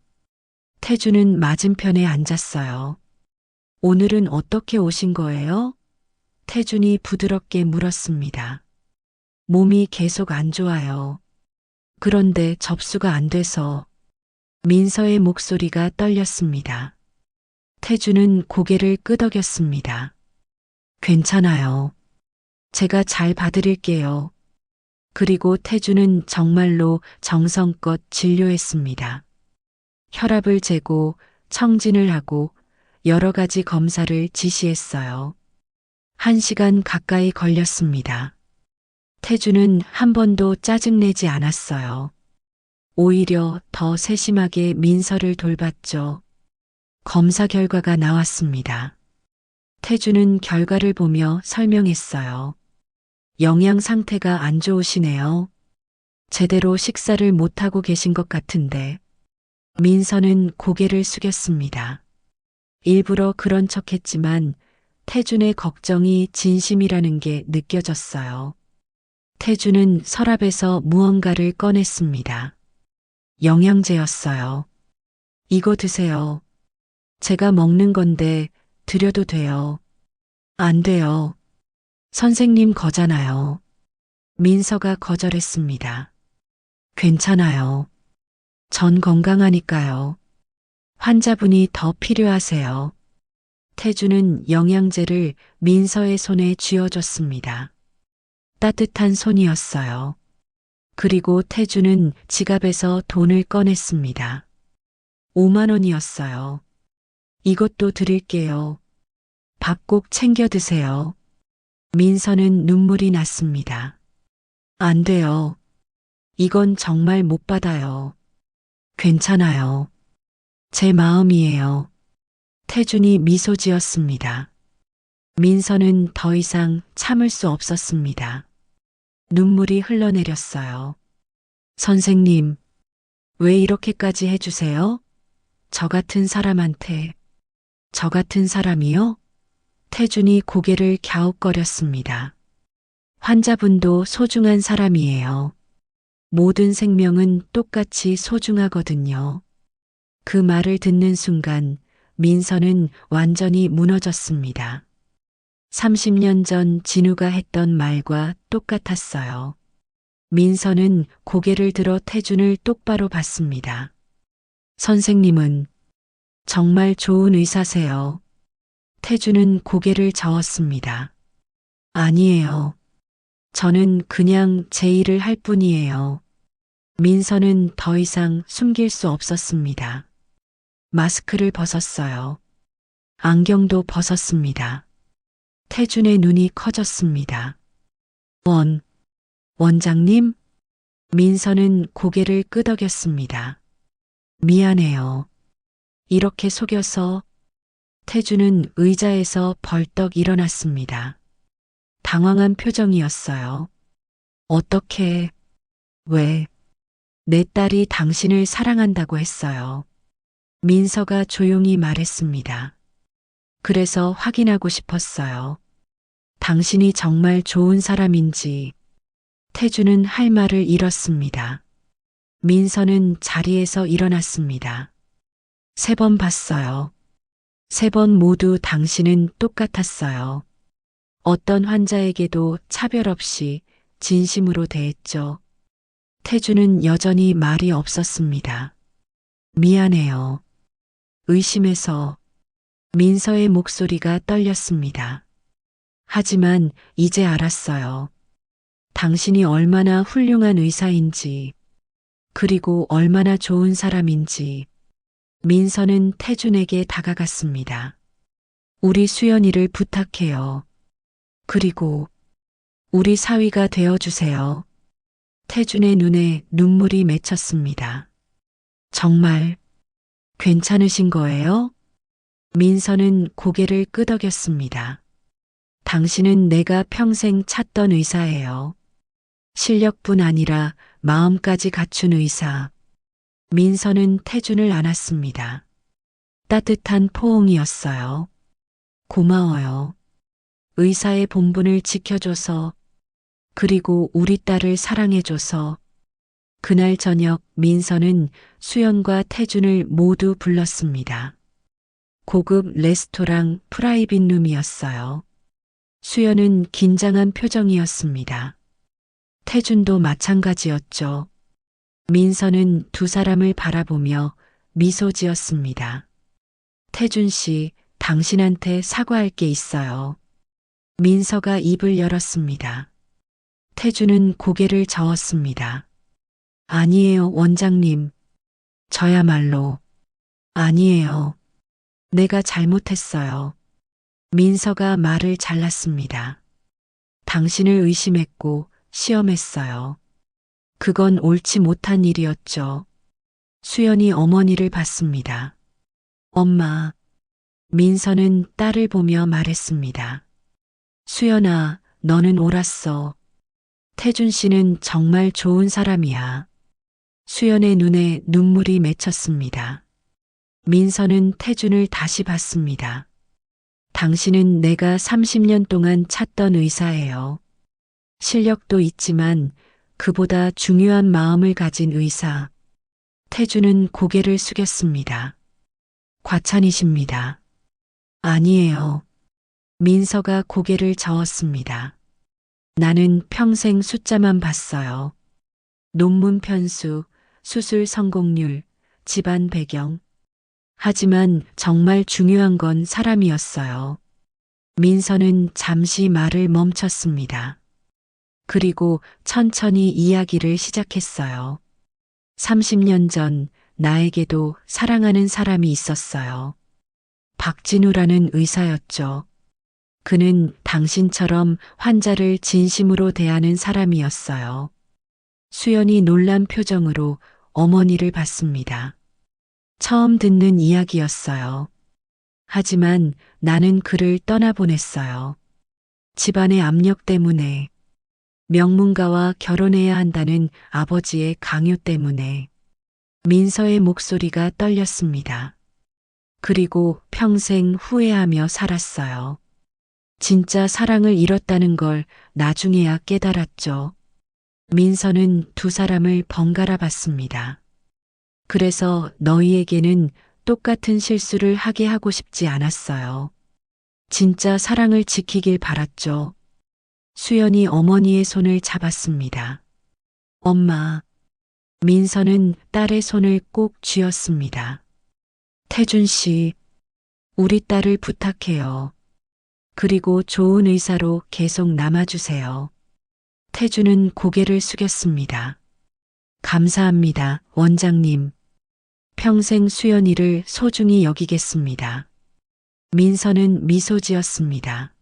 태준은 맞은편에 앉았어요. 오늘은 어떻게 오신 거예요? 태준이 부드럽게 물었습니다. 몸이 계속 안 좋아요. 그런데 접수가 안 돼서. 민서의 목소리가 떨렸습니다. 태준은 고개를 끄덕였습니다. 괜찮아요. 제가 잘 봐드릴게요. 그리고 태준은 정말로 정성껏 진료했습니다. 혈압을 재고 청진을 하고 여러 가지 검사를 지시했어요. 1시간 가까이 걸렸습니다. 태준은 한 번도 짜증내지 않았어요. 오히려 더 세심하게 민서를 돌봤죠. 검사 결과가 나왔습니다. 태준은 결과를 보며 설명했어요. 영양 상태가 안 좋으시네요. 제대로 식사를 못하고 계신 것 같은데. 민서는 고개를 숙였습니다. 일부러 그런 척했지만 태준의 걱정이 진심이라는 게 느껴졌어요. 태준은 서랍에서 무언가를 꺼냈습니다. 영양제였어요. 이거 드세요. 제가 먹는 건데 드려도 돼요. 안 돼요. 선생님 거잖아요. 민서가 거절했습니다. 괜찮아요. 전 건강하니까요. 환자분이 더 필요하세요. 태주는 영양제를 민서의 손에 쥐어줬습니다. 따뜻한 손이었어요. 그리고 태주는 지갑에서 돈을 꺼냈습니다. 5만 원이었어요. 이것도 드릴게요. 밥 꼭 챙겨 드세요. 민서는 눈물이 났습니다. 안 돼요. 이건 정말 못 받아요. 괜찮아요. 제 마음이에요. 태준이 미소 지었습니다. 민서는 더 이상 참을 수 없었습니다. 눈물이 흘러내렸어요. 선생님, 왜 이렇게까지 해주세요? 저 같은 사람한테. 저 같은 사람이요? 태준이 고개를 갸웃거렸습니다. 환자분도 소중한 사람이에요. 모든 생명은 똑같이 소중하거든요. 그 말을 듣는 순간 민서는 완전히 무너졌습니다. 30년 전 진우가 했던 말과 똑같았어요. 민서는 고개를 들어 태준을 똑바로 봤습니다. 선생님은 정말 좋은 의사세요. 태준은 고개를 저었습니다. 아니에요. 저는 그냥 제 일을 할 뿐이에요. 민서는 더 이상 숨길 수 없었습니다. 마스크를 벗었어요. 안경도 벗었습니다. 태준의 눈이 커졌습니다. 원장님? 민서는 고개를 끄덕였습니다. 미안해요. 이렇게 속여서. 태준은 의자에서 벌떡 일어났습니다. 당황한 표정이었어요. 어떻게, 왜, 내 딸이 당신을 사랑한다고 했어요. 민서가 조용히 말했습니다. 그래서 확인하고 싶었어요. 당신이 정말 좋은 사람인지. 태준은 할 말을 잃었습니다. 민서는 자리에서 일어났습니다. 3번 봤어요. 3번 모두 당신은 똑같았어요. 어떤 환자에게도 차별 없이 진심으로 대했죠. 태준은 여전히 말이 없었습니다. 미안해요. 의심해서. 민서의 목소리가 떨렸습니다. 하지만 이제 알았어요. 당신이 얼마나 훌륭한 의사인지, 그리고 얼마나 좋은 사람인지. 민서는 태준에게 다가갔습니다. 우리 수연이를 부탁해요. 그리고 우리 사위가 되어주세요. 태준의 눈에 눈물이 맺혔습니다. 정말 괜찮으신 거예요? 민서는 고개를 끄덕였습니다. 당신은 내가 평생 찾던 의사예요. 실력뿐 아니라 마음까지 갖춘 의사. 민서는 태준을 안았습니다. 따뜻한 포옹이었어요. 고마워요. 의사의 본분을 지켜줘서, 그리고 우리 딸을 사랑해줘서. 그날 저녁 민서는 수연과 태준을 모두 불렀습니다. 고급 레스토랑 프라이빗 룸이었어요. 수연은 긴장한 표정이었습니다. 태준도 마찬가지였죠. 민서는 두 사람을 바라보며 미소 지었습니다. 태준 씨, 당신한테 사과할 게 있어요. 민서가 입을 열었습니다. 태준은 고개를 저었습니다. 아니에요, 원장님. 저야말로. 아니에요. 내가 잘못했어요. 민서가 말을 잘랐습니다. 당신을 의심했고 시험했어요. 그건 옳지 못한 일이었죠. 수연이 어머니를 봤습니다. 엄마. 민서는 딸을 보며 말했습니다. 수연아, 너는 옳았어. 태준 씨는 정말 좋은 사람이야. 수연의 눈에 눈물이 맺혔습니다. 민서는 태준을 다시 봤습니다. 당신은 내가 30년 동안 찾던 의사예요. 실력도 있지만 그보다 중요한 마음을 가진 의사. 태준은 고개를 숙였습니다. 과찬이십니다. 아니에요. 민서가 고개를 저었습니다. 나는 평생 숫자만 봤어요. 논문 편수, 수술 성공률, 집안 배경. 하지만 정말 중요한 건 사람이었어요. 민서는 잠시 말을 멈췄습니다. 그리고 천천히 이야기를 시작했어요. 30년 전 나에게도 사랑하는 사람이 있었어요. 박진우라는 의사였죠. 그는 당신처럼 환자를 진심으로 대하는 사람이었어요. 수연이 놀란 표정으로 어머니를 봤습니다. 처음 듣는 이야기였어요. 하지만 나는 그를 떠나보냈어요. 집안의 압력 때문에, 명문가와 결혼해야 한다는 아버지의 강요 때문에. 민서의 목소리가 떨렸습니다. 그리고 평생 후회하며 살았어요. 진짜 사랑을 잃었다는 걸 나중에야 깨달았죠. 민서는 두 사람을 번갈아 봤습니다. 그래서 너희에게는 똑같은 실수를 하게 하고 싶지 않았어요. 진짜 사랑을 지키길 바랐죠. 수연이 어머니의 손을 잡았습니다. 엄마. 민서는 딸의 손을 꼭 쥐었습니다. 태준 씨, 우리 딸을 부탁해요. 그리고 좋은 의사로 계속 남아주세요. 태준은 고개를 숙였습니다. 감사합니다, 원장님. 평생 수연이를 소중히 여기겠습니다. 민서는 미소 지었습니다.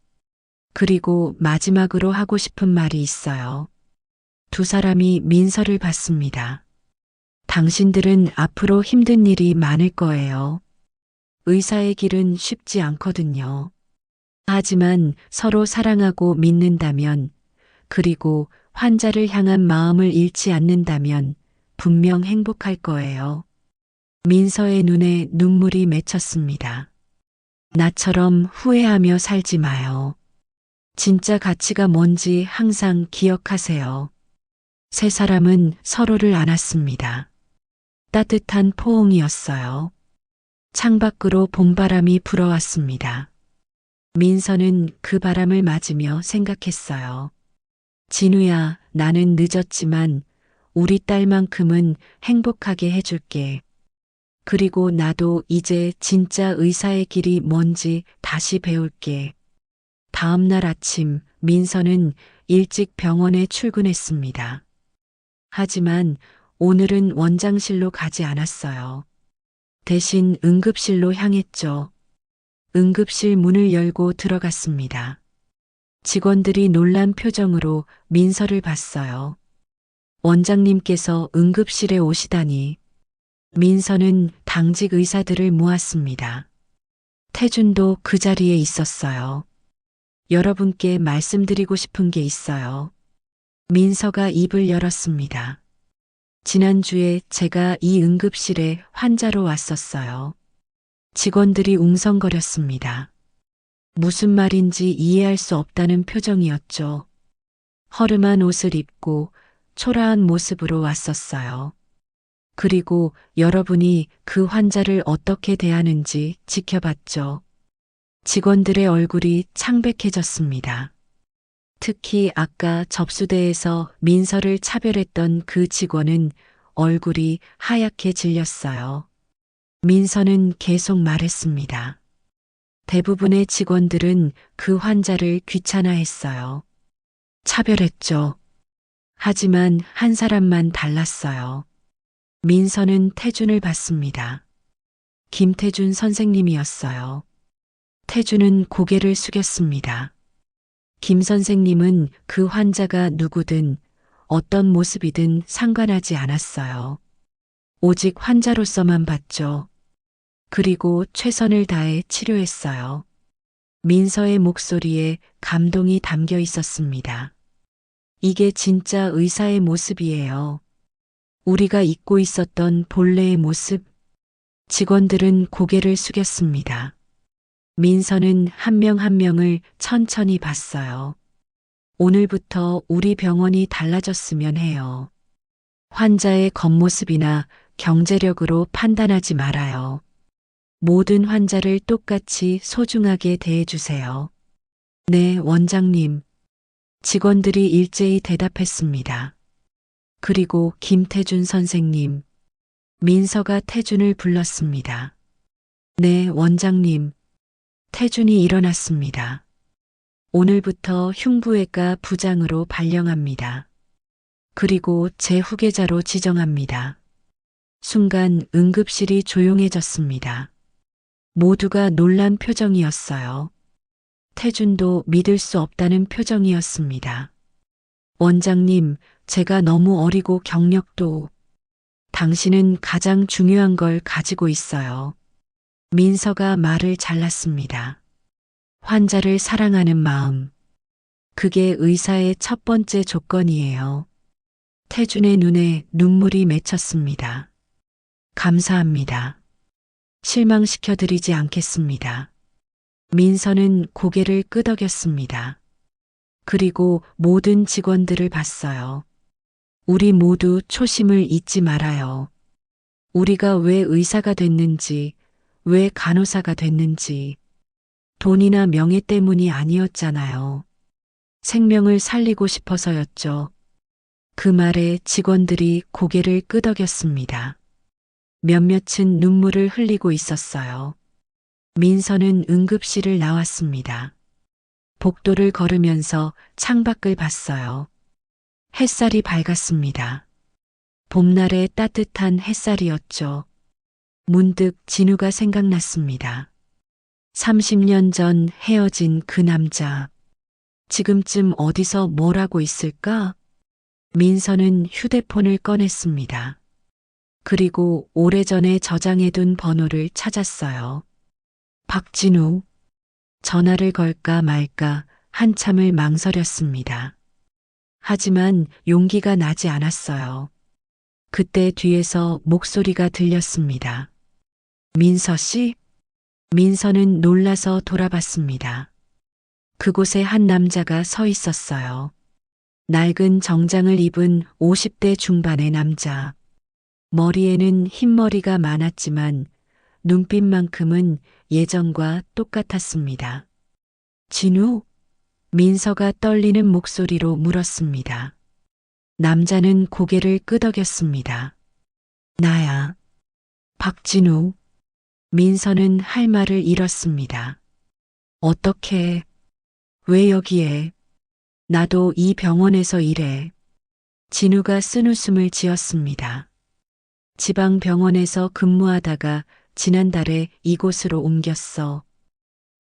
그리고 마지막으로 하고 싶은 말이 있어요. 두 사람이 민서를 봤습니다. 당신들은 앞으로 힘든 일이 많을 거예요. 의사의 길은 쉽지 않거든요. 하지만 서로 사랑하고 믿는다면, 그리고 환자를 향한 마음을 잃지 않는다면 분명 행복할 거예요. 민서의 눈에 눈물이 맺혔습니다. 나처럼 후회하며 살지 마요. 진짜 가치가 뭔지 항상 기억하세요. 세 사람은 서로를 안았습니다. 따뜻한 포옹이었어요. 창밖으로 봄바람이 불어왔습니다. 민서는 그 바람을 맞으며 생각했어요. 진우야, 나는 늦었지만 우리 딸만큼은 행복하게 해줄게. 그리고 나도 이제 진짜 의사의 길이 뭔지 다시 배울게. 다음 날 아침 민서는 일찍 병원에 출근했습니다. 하지만 오늘은 원장실로 가지 않았어요. 대신 응급실로 향했죠. 응급실 문을 열고 들어갔습니다. 직원들이 놀란 표정으로 민서를 봤어요. 원장님께서 응급실에 오시다니. 민서는 당직 의사들을 모았습니다. 태준도 그 자리에 있었어요. 여러분께 말씀드리고 싶은 게 있어요. 민서가 입을 열었습니다. 지난주에 제가 이 응급실에 환자로 왔었어요. 직원들이 웅성거렸습니다. 무슨 말인지 이해할 수 없다는 표정이었죠. 허름한 옷을 입고 초라한 모습으로 왔었어요. 그리고 여러분이 그 환자를 어떻게 대하는지 지켜봤죠. 직원들의 얼굴이 창백해졌습니다. 특히 아까 접수대에서 민서를 차별했던 그 직원은 얼굴이 하얗게 질렸어요. 민서는 계속 말했습니다. 대부분의 직원들은 그 환자를 귀찮아했어요. 차별했죠. 하지만 한 사람만 달랐어요. 민서는 태준을 봤습니다. 김태준 선생님이었어요. 태준은 고개를 숙였습니다. 김 선생님은 그 환자가 누구든 어떤 모습이든 상관하지 않았어요. 오직 환자로서만 봤죠. 그리고 최선을 다해 치료했어요. 민서의 목소리에 감동이 담겨 있었습니다. 이게 진짜 의사의 모습이에요. 우리가 잊고 있었던 본래의 모습. 직원들은 고개를 숙였습니다. 민서는 한 명 한 명을 천천히 봤어요. 오늘부터 우리 병원이 달라졌으면 해요. 환자의 겉모습이나 경제력으로 판단하지 말아요. 모든 환자를 똑같이 소중하게 대해주세요. 네, 원장님. 직원들이 일제히 대답했습니다. 그리고 김태준 선생님. 민서가 태준을 불렀습니다. 네, 원장님. 태준이 일어났습니다. 오늘부터 흉부외과 부장으로 발령합니다. 그리고 제 후계자로 지정합니다. 순간 응급실이 조용해졌습니다. 모두가 놀란 표정이었어요. 태준도 믿을 수 없다는 표정이었습니다. 원장님, 제가 너무 어리고 경력도. 당신은 가장 중요한 걸 가지고 있어요. 민서가 말을 잘랐습니다. 환자를 사랑하는 마음. 그게 의사의 첫 번째 조건이에요. 태준의 눈에 눈물이 맺혔습니다. 감사합니다. 실망시켜드리지 않겠습니다. 민서는 고개를 끄덕였습니다. 그리고 모든 직원들을 봤어요. 우리 모두 초심을 잊지 말아요. 우리가 왜 의사가 됐는지, 왜 간호사가 됐는지, 돈이나 명예 때문이 아니었잖아요. 생명을 살리고 싶어서였죠. 그 말에 직원들이 고개를 끄덕였습니다. 몇몇은 눈물을 흘리고 있었어요. 민서는 응급실을 나왔습니다. 복도를 걸으면서 창밖을 봤어요. 햇살이 밝았습니다. 봄날의 따뜻한 햇살이었죠. 문득 진우가 생각났습니다. 30년 전 헤어진 그 남자. 지금쯤 어디서 뭘 하고 있을까? 민서는 휴대폰을 꺼냈습니다. 그리고 오래전에 저장해둔 번호를 찾았어요. 박진우. 전화를 걸까 말까 한참을 망설였습니다. 하지만 용기가 나지 않았어요. 그때 뒤에서 목소리가 들렸습니다. 민서 씨? 민서는 놀라서 돌아봤습니다. 그곳에 한 남자가 서 있었어요. 낡은 정장을 입은 50대 중반의 남자. 머리에는 흰머리가 많았지만 눈빛만큼은 예전과 똑같았습니다. 진우? 민서가 떨리는 목소리로 물었습니다. 남자는 고개를 끄덕였습니다. 나야. 박진우. 민서는 할 말을 잃었습니다. 어떻게, 왜 여기에? 나도 이 병원에서 일해. 진우가 쓴웃음을 지었습니다. 지방병원에서 근무하다가 지난달에 이곳으로 옮겼어.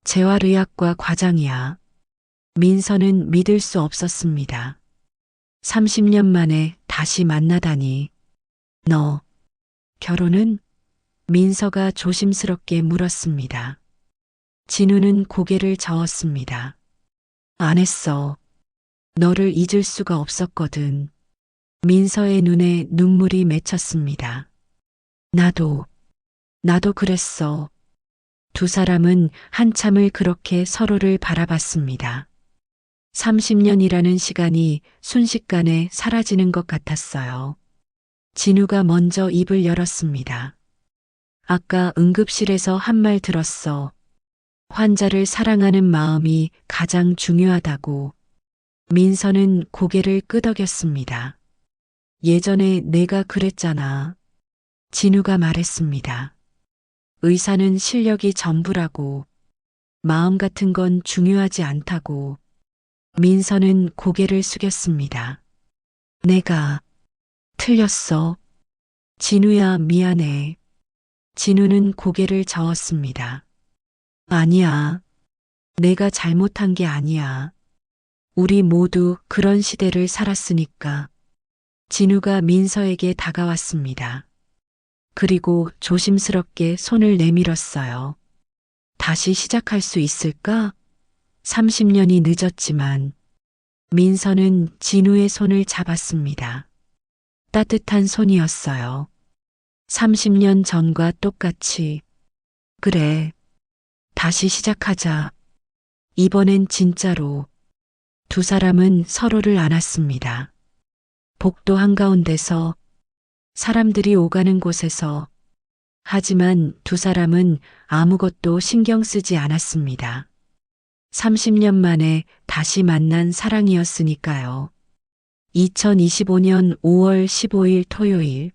재활의학과 과장이야. 민서는 믿을 수 없었습니다. 30년 만에 다시 만나다니. 너, 결혼은? 민서가 조심스럽게 물었습니다. 진우는 고개를 저었습니다. 안 했어. 너를 잊을 수가 없었거든. 민서의 눈에 눈물이 맺혔습니다. 나도 그랬어. 두 사람은 한참을 그렇게 서로를 바라봤습니다. 30년이라는 시간이 순식간에 사라지는 것 같았어요. 진우가 먼저 입을 열었습니다. 아까 응급실에서 한 말 들었어. 환자를 사랑하는 마음이 가장 중요하다고. 민서는 고개를 끄덕였습니다. 예전에 내가 그랬잖아. 진우가 말했습니다. 의사는 실력이 전부라고. 마음 같은 건 중요하지 않다고. 민서는 고개를 숙였습니다. 내가 틀렸어. 진우야, 미안해. 진우는 고개를 저었습니다. 아니야. 내가 잘못한 게 아니야. 우리 모두 그런 시대를 살았으니까. 진우가 민서에게 다가왔습니다. 그리고 조심스럽게 손을 내밀었어요. 다시 시작할 수 있을까? 30년이 늦었지만 민서는 진우의 손을 잡았습니다. 따뜻한 손이었어요. 30년 전과 똑같이. 그래. 다시 시작하자. 이번엔 진짜로. 두 사람은 서로를 안았습니다. 복도 한가운데서, 사람들이 오가는 곳에서. 하지만 두 사람은 아무것도 신경 쓰지 않았습니다. 30년 만에 다시 만난 사랑이었으니까요. 2025년 5월 15일 토요일,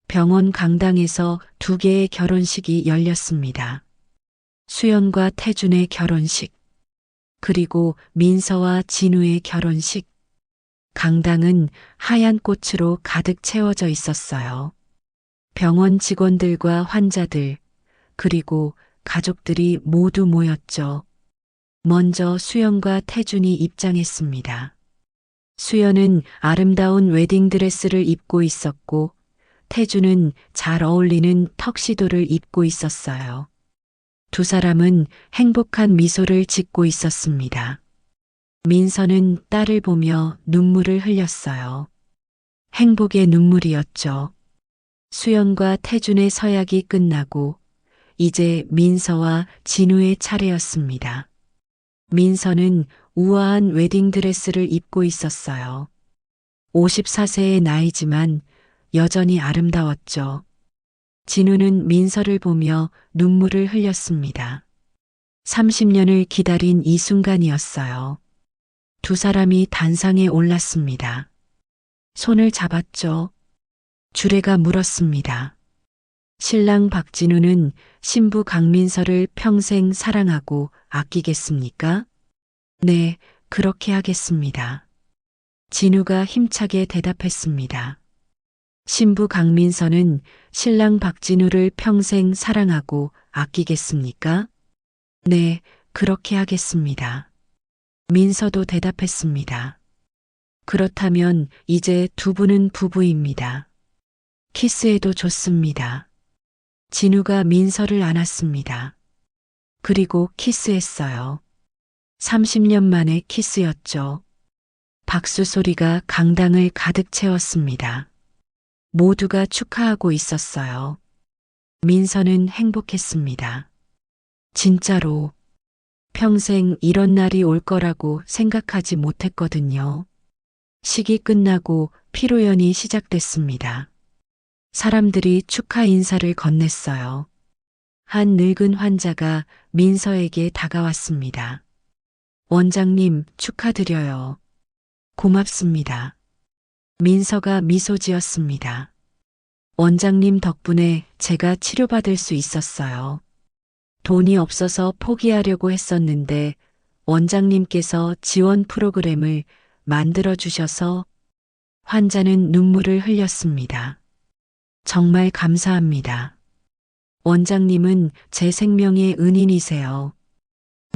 병원 강당에서 두 개의 결혼식이 열렸습니다. 수연과 태준의 결혼식, 그리고 민서와 진우의 결혼식. 강당은 하얀 꽃으로 가득 채워져 있었어요. 병원 직원들과 환자들, 그리고 가족들이 모두 모였죠. 먼저 수연과 태준이 입장했습니다. 수연은 아름다운 웨딩드레스를 입고 있었고, 태준은 잘 어울리는 턱시도를 입고 있었어요. 두 사람은 행복한 미소를 짓고 있었습니다. 민서는 딸을 보며 눈물을 흘렸어요. 행복의 눈물이었죠. 수연과 태준의 서약이 끝나고 이제 민서와 진우의 차례였습니다. 민서는 우아한 웨딩드레스를 입고 있었어요. 54세의 나이지만 여전히 아름다웠죠. 진우는 민서를 보며 눈물을 흘렸습니다. 30년을 기다린 이 순간이었어요. 두 사람이 단상에 올랐습니다. 손을 잡았죠. 주례가 물었습니다. 신랑 박진우는 신부 강민서를 평생 사랑하고 아끼겠습니까? 네, 그렇게 하겠습니다. 진우가 힘차게 대답했습니다. 신부 강민서는 신랑 박진우를 평생 사랑하고 아끼겠습니까? 네, 그렇게 하겠습니다. 민서도 대답했습니다. 그렇다면 이제 두 분은 부부입니다. 키스해도 좋습니다. 진우가 민서를 안았습니다. 그리고 키스했어요. 30년 만에 키스였죠. 박수 소리가 강당을 가득 채웠습니다. 모두가 축하하고 있었어요. 민서는 행복했습니다. 진짜로 평생 이런 날이 올 거라고 생각하지 못했거든요. 식이 끝나고 피로연이 시작됐습니다. 사람들이 축하 인사를 건넸어요. 한 늙은 환자가 민서에게 다가왔습니다. 원장님, 축하드려요. 고맙습니다. 민서가 미소 지었습니다. 원장님 덕분에 제가 치료받을 수 있었어요. 돈이 없어서 포기하려고 했었는데 원장님께서 지원 프로그램을 만들어 주셔서. 환자는 눈물을 흘렸습니다. 정말 감사합니다. 원장님은 제 생명의 은인이세요.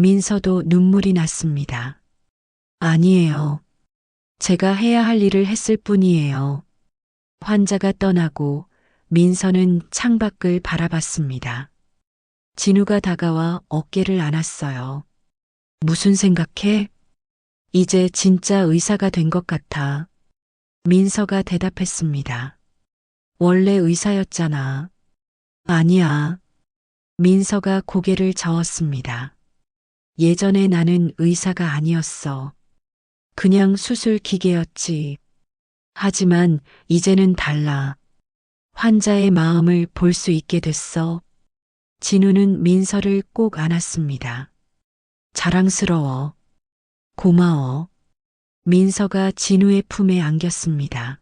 민서도 눈물이 났습니다. 아니에요. 제가 해야 할 일을 했을 뿐이에요. 환자가 떠나고 민서는 창밖을 바라봤습니다. 진우가 다가와 어깨를 안았어요. 무슨 생각해? 이제 진짜 의사가 된 것 같아. 민서가 대답했습니다. 원래 의사였잖아. 아니야. 민서가 고개를 저었습니다. 예전에 나는 의사가 아니었어. 그냥 수술 기계였지. 하지만 이제는 달라. 환자의 마음을 볼 수 있게 됐어. 진우는 민서를 꼭 안았습니다. 자랑스러워. 고마워. 민서가 진우의 품에 안겼습니다.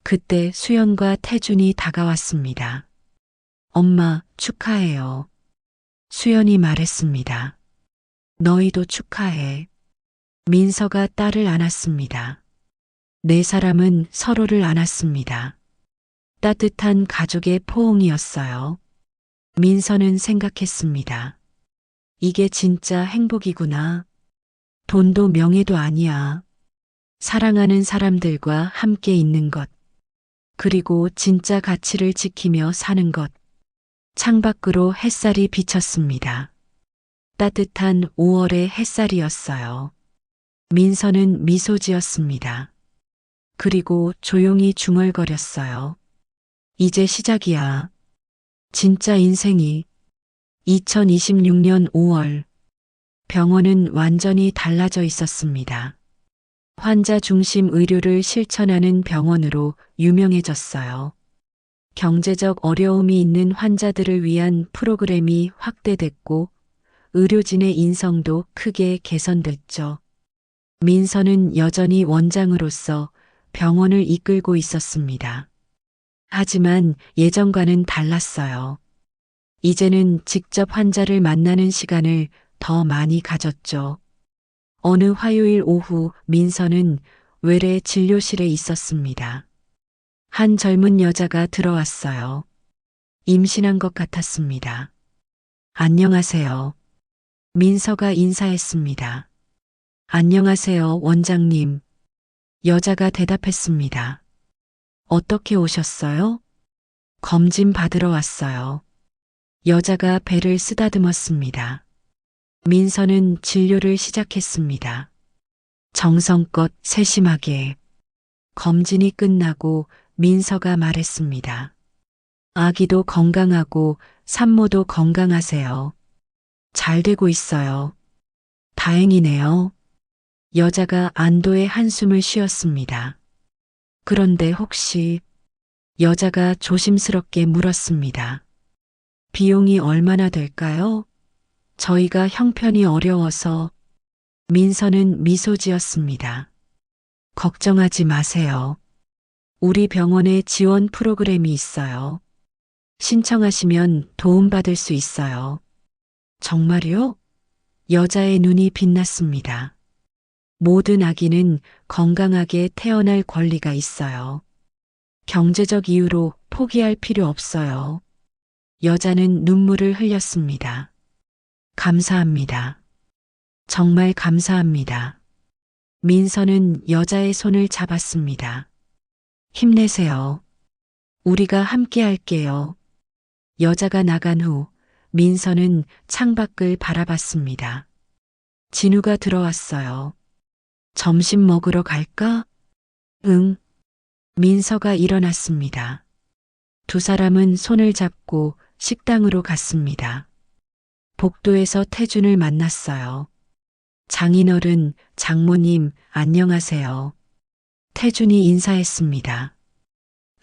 그때 수연과 태준이 다가왔습니다. 엄마, 축하해요. 수연이 말했습니다. 너희도 축하해. 민서가 딸을 안았습니다. 네 사람은 서로를 안았습니다. 따뜻한 가족의 포옹이었어요. 민서는 생각했습니다. 이게 진짜 행복이구나. 돈도 명예도 아니야. 사랑하는 사람들과 함께 있는 것. 그리고 진짜 가치를 지키며 사는 것. 창밖으로 햇살이 비쳤습니다. 따뜻한 5월의 햇살이었어요. 민서는 미소 지었습니다. 그리고 조용히 중얼거렸어요. 이제 시작이야. 진짜 인생이. 2026년 5월. 병원은 완전히 달라져 있었습니다. 환자 중심 의료를 실천하는 병원으로 유명해졌어요. 경제적 어려움이 있는 환자들을 위한 프로그램이 확대됐고 의료진의 인성도 크게 개선됐죠. 민서는 여전히 원장으로서 병원을 이끌고 있었습니다. 하지만 예전과는 달랐어요. 이제는 직접 환자를 만나는 시간을 더 많이 가졌죠. 어느 화요일 오후 민서는 외래 진료실에 있었습니다. 한 젊은 여자가 들어왔어요. 임신한 것 같았습니다. 안녕하세요. 민서가 인사했습니다. 안녕하세요, 원장님. 여자가 대답했습니다. 어떻게 오셨어요? 검진 받으러 왔어요. 여자가 배를 쓰다듬었습니다. 민서는 진료를 시작했습니다. 정성껏 세심하게. 검진이 끝나고 민서가 말했습니다. 아기도 건강하고 산모도 건강하세요. 잘 되고 있어요. 다행이네요. 여자가 안도의 한숨을 쉬었습니다. 그런데 혹시 여자가 조심스럽게 물었습니다. 비용이 얼마나 될까요? 저희가 형편이 어려워서. 민서는 미소 지었습니다. 걱정하지 마세요. 우리 병원에 지원 프로그램이 있어요. 신청하시면 도움받을 수 있어요. 정말요? 여자의 눈이 빛났습니다. 모든 아기는 건강하게 태어날 권리가 있어요. 경제적 이유로 포기할 필요 없어요. 여자는 눈물을 흘렸습니다. 감사합니다. 정말 감사합니다. 민서는 여자의 손을 잡았습니다. 힘내세요. 우리가 함께 할게요. 여자가 나간 후 민서는 창밖을 바라봤습니다. 진우가 들어왔어요. 점심 먹으러 갈까? 응. 민서가 일어났습니다. 두 사람은 손을 잡고 식당으로 갔습니다. 복도에서 태준을 만났어요. 장인어른, 장모님, 안녕하세요. 태준이 인사했습니다.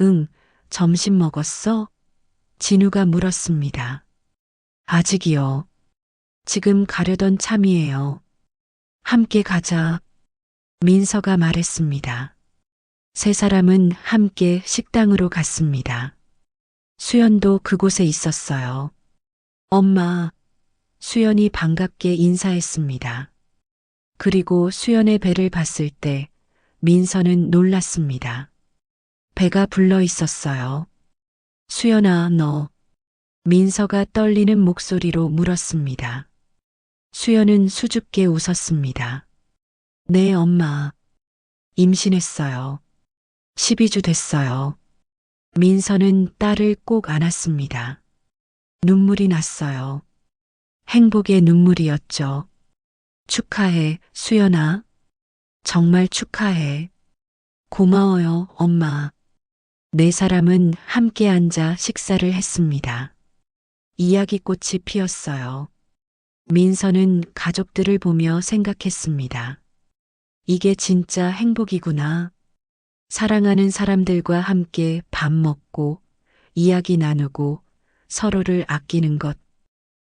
응, 점심 먹었어? 진우가 물었습니다. 아직이요. 지금 가려던 참이에요. 함께 가자. 민서가 말했습니다. 세 사람은 함께 식당으로 갔습니다. 수연도 그곳에 있었어요. 엄마, 수연이 반갑게 인사했습니다. 그리고 수연의 배를 봤을 때 민서는 놀랐습니다. 배가 불러 있었어요. 수연아, 너. 민서가 떨리는 목소리로 물었습니다. 수연은 수줍게 웃었습니다. 네, 엄마. 임신했어요. 12주 됐어요. 민서는 딸을 꼭 안았습니다. 눈물이 났어요. 행복의 눈물이었죠. 축하해, 수연아. 정말 축하해. 고마워요, 엄마. 네 사람은 함께 앉아 식사를 했습니다. 이야기꽃이 피었어요. 민서는 가족들을 보며 생각했습니다. 이게 진짜 행복이구나. 사랑하는 사람들과 함께 밥 먹고, 이야기 나누고, 서로를 아끼는 것.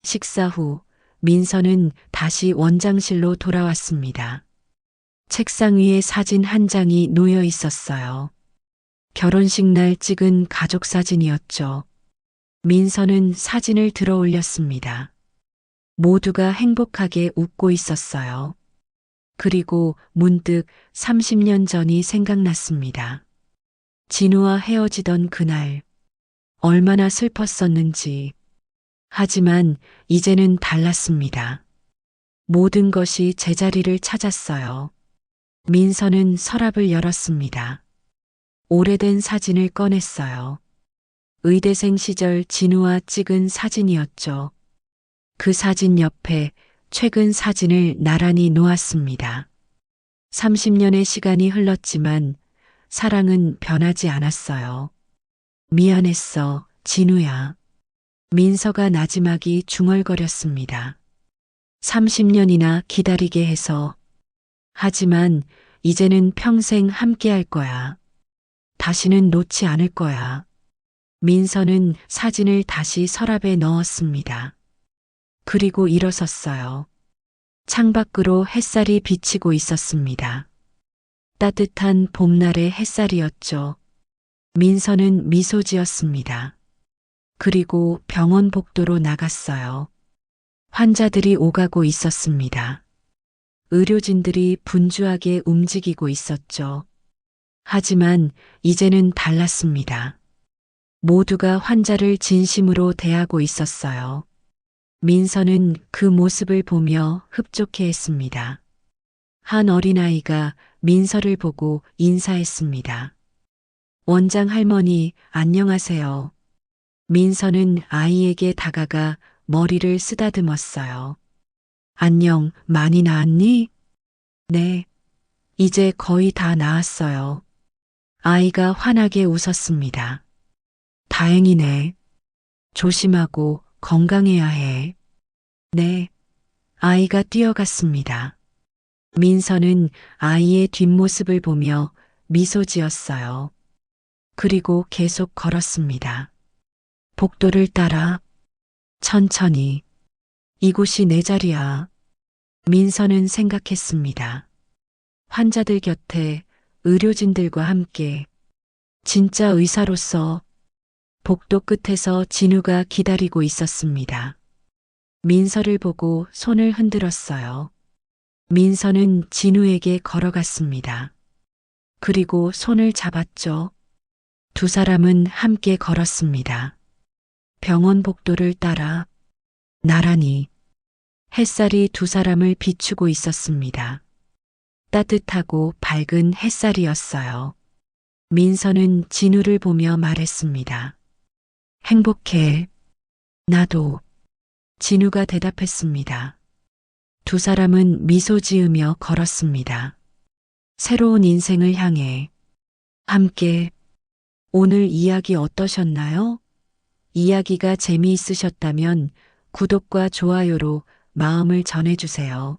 식사 후, 민서는 다시 원장실로 돌아왔습니다. 책상 위에 사진 한 장이 놓여 있었어요. 결혼식 날 찍은 가족 사진이었죠. 민서는 사진을 들어 올렸습니다. 모두가 행복하게 웃고 있었어요. 그리고 문득 30년 전이 생각났습니다. 진우와 헤어지던 그날, 얼마나 슬펐었는지. 하지만 이제는 달랐습니다. 모든 것이 제자리를 찾았어요. 민서는 서랍을 열었습니다. 오래된 사진을 꺼냈어요. 의대생 시절 진우와 찍은 사진이었죠. 그 사진 옆에 최근 사진을 나란히 놓았습니다. 30년의 시간이 흘렀지만 사랑은 변하지 않았어요. 미안했어, 진우야. 민서가 나지막이 중얼거렸습니다. 30년이나 기다리게 해서. 하지만 이제는 평생 함께 할 거야. 다시는 놓지 않을 거야. 민서는 사진을 다시 서랍에 넣었습니다. 그리고 일어섰어요. 창밖으로 햇살이 비치고 있었습니다. 따뜻한 봄날의 햇살이었죠. 민서는 미소 지었습니다. 그리고 병원 복도로 나갔어요. 환자들이 오가고 있었습니다. 의료진들이 분주하게 움직이고 있었죠. 하지만 이제는 달랐습니다. 모두가 환자를 진심으로 대하고 있었어요. 민서는 그 모습을 보며 흡족해했습니다. 한 어린아이가 민서를 보고 인사했습니다. 원장 할머니, 안녕하세요. 민서는 아이에게 다가가 머리를 쓰다듬었어요. 안녕, 많이 나았니? 네. 이제 거의 다 나았어요. 아이가 환하게 웃었습니다. 다행이네. 조심하고 건강해야 해. 네. 아이가 뛰어갔습니다. 민서는 아이의 뒷모습을 보며 미소 지었어요. 그리고 계속 걸었습니다. 복도를 따라 천천히. 이곳이 내 자리야. 민서는 생각했습니다. 환자들 곁에 의료진들과 함께 진짜 의사로서. 복도 끝에서 진우가 기다리고 있었습니다. 민서를 보고 손을 흔들었어요. 민서는 진우에게 걸어갔습니다. 그리고 손을 잡았죠. 두 사람은 함께 걸었습니다. 병원 복도를 따라 나란히. 햇살이 두 사람을 비추고 있었습니다. 따뜻하고 밝은 햇살이었어요. 민서는 진우를 보며 말했습니다. 행복해. 나도. 진우가 대답했습니다. 두 사람은 미소 지으며 걸었습니다. 새로운 인생을 향해. 함께. 오늘 이야기 어떠셨나요? 이야기가 재미있으셨다면 구독과 좋아요로 마음을 전해주세요.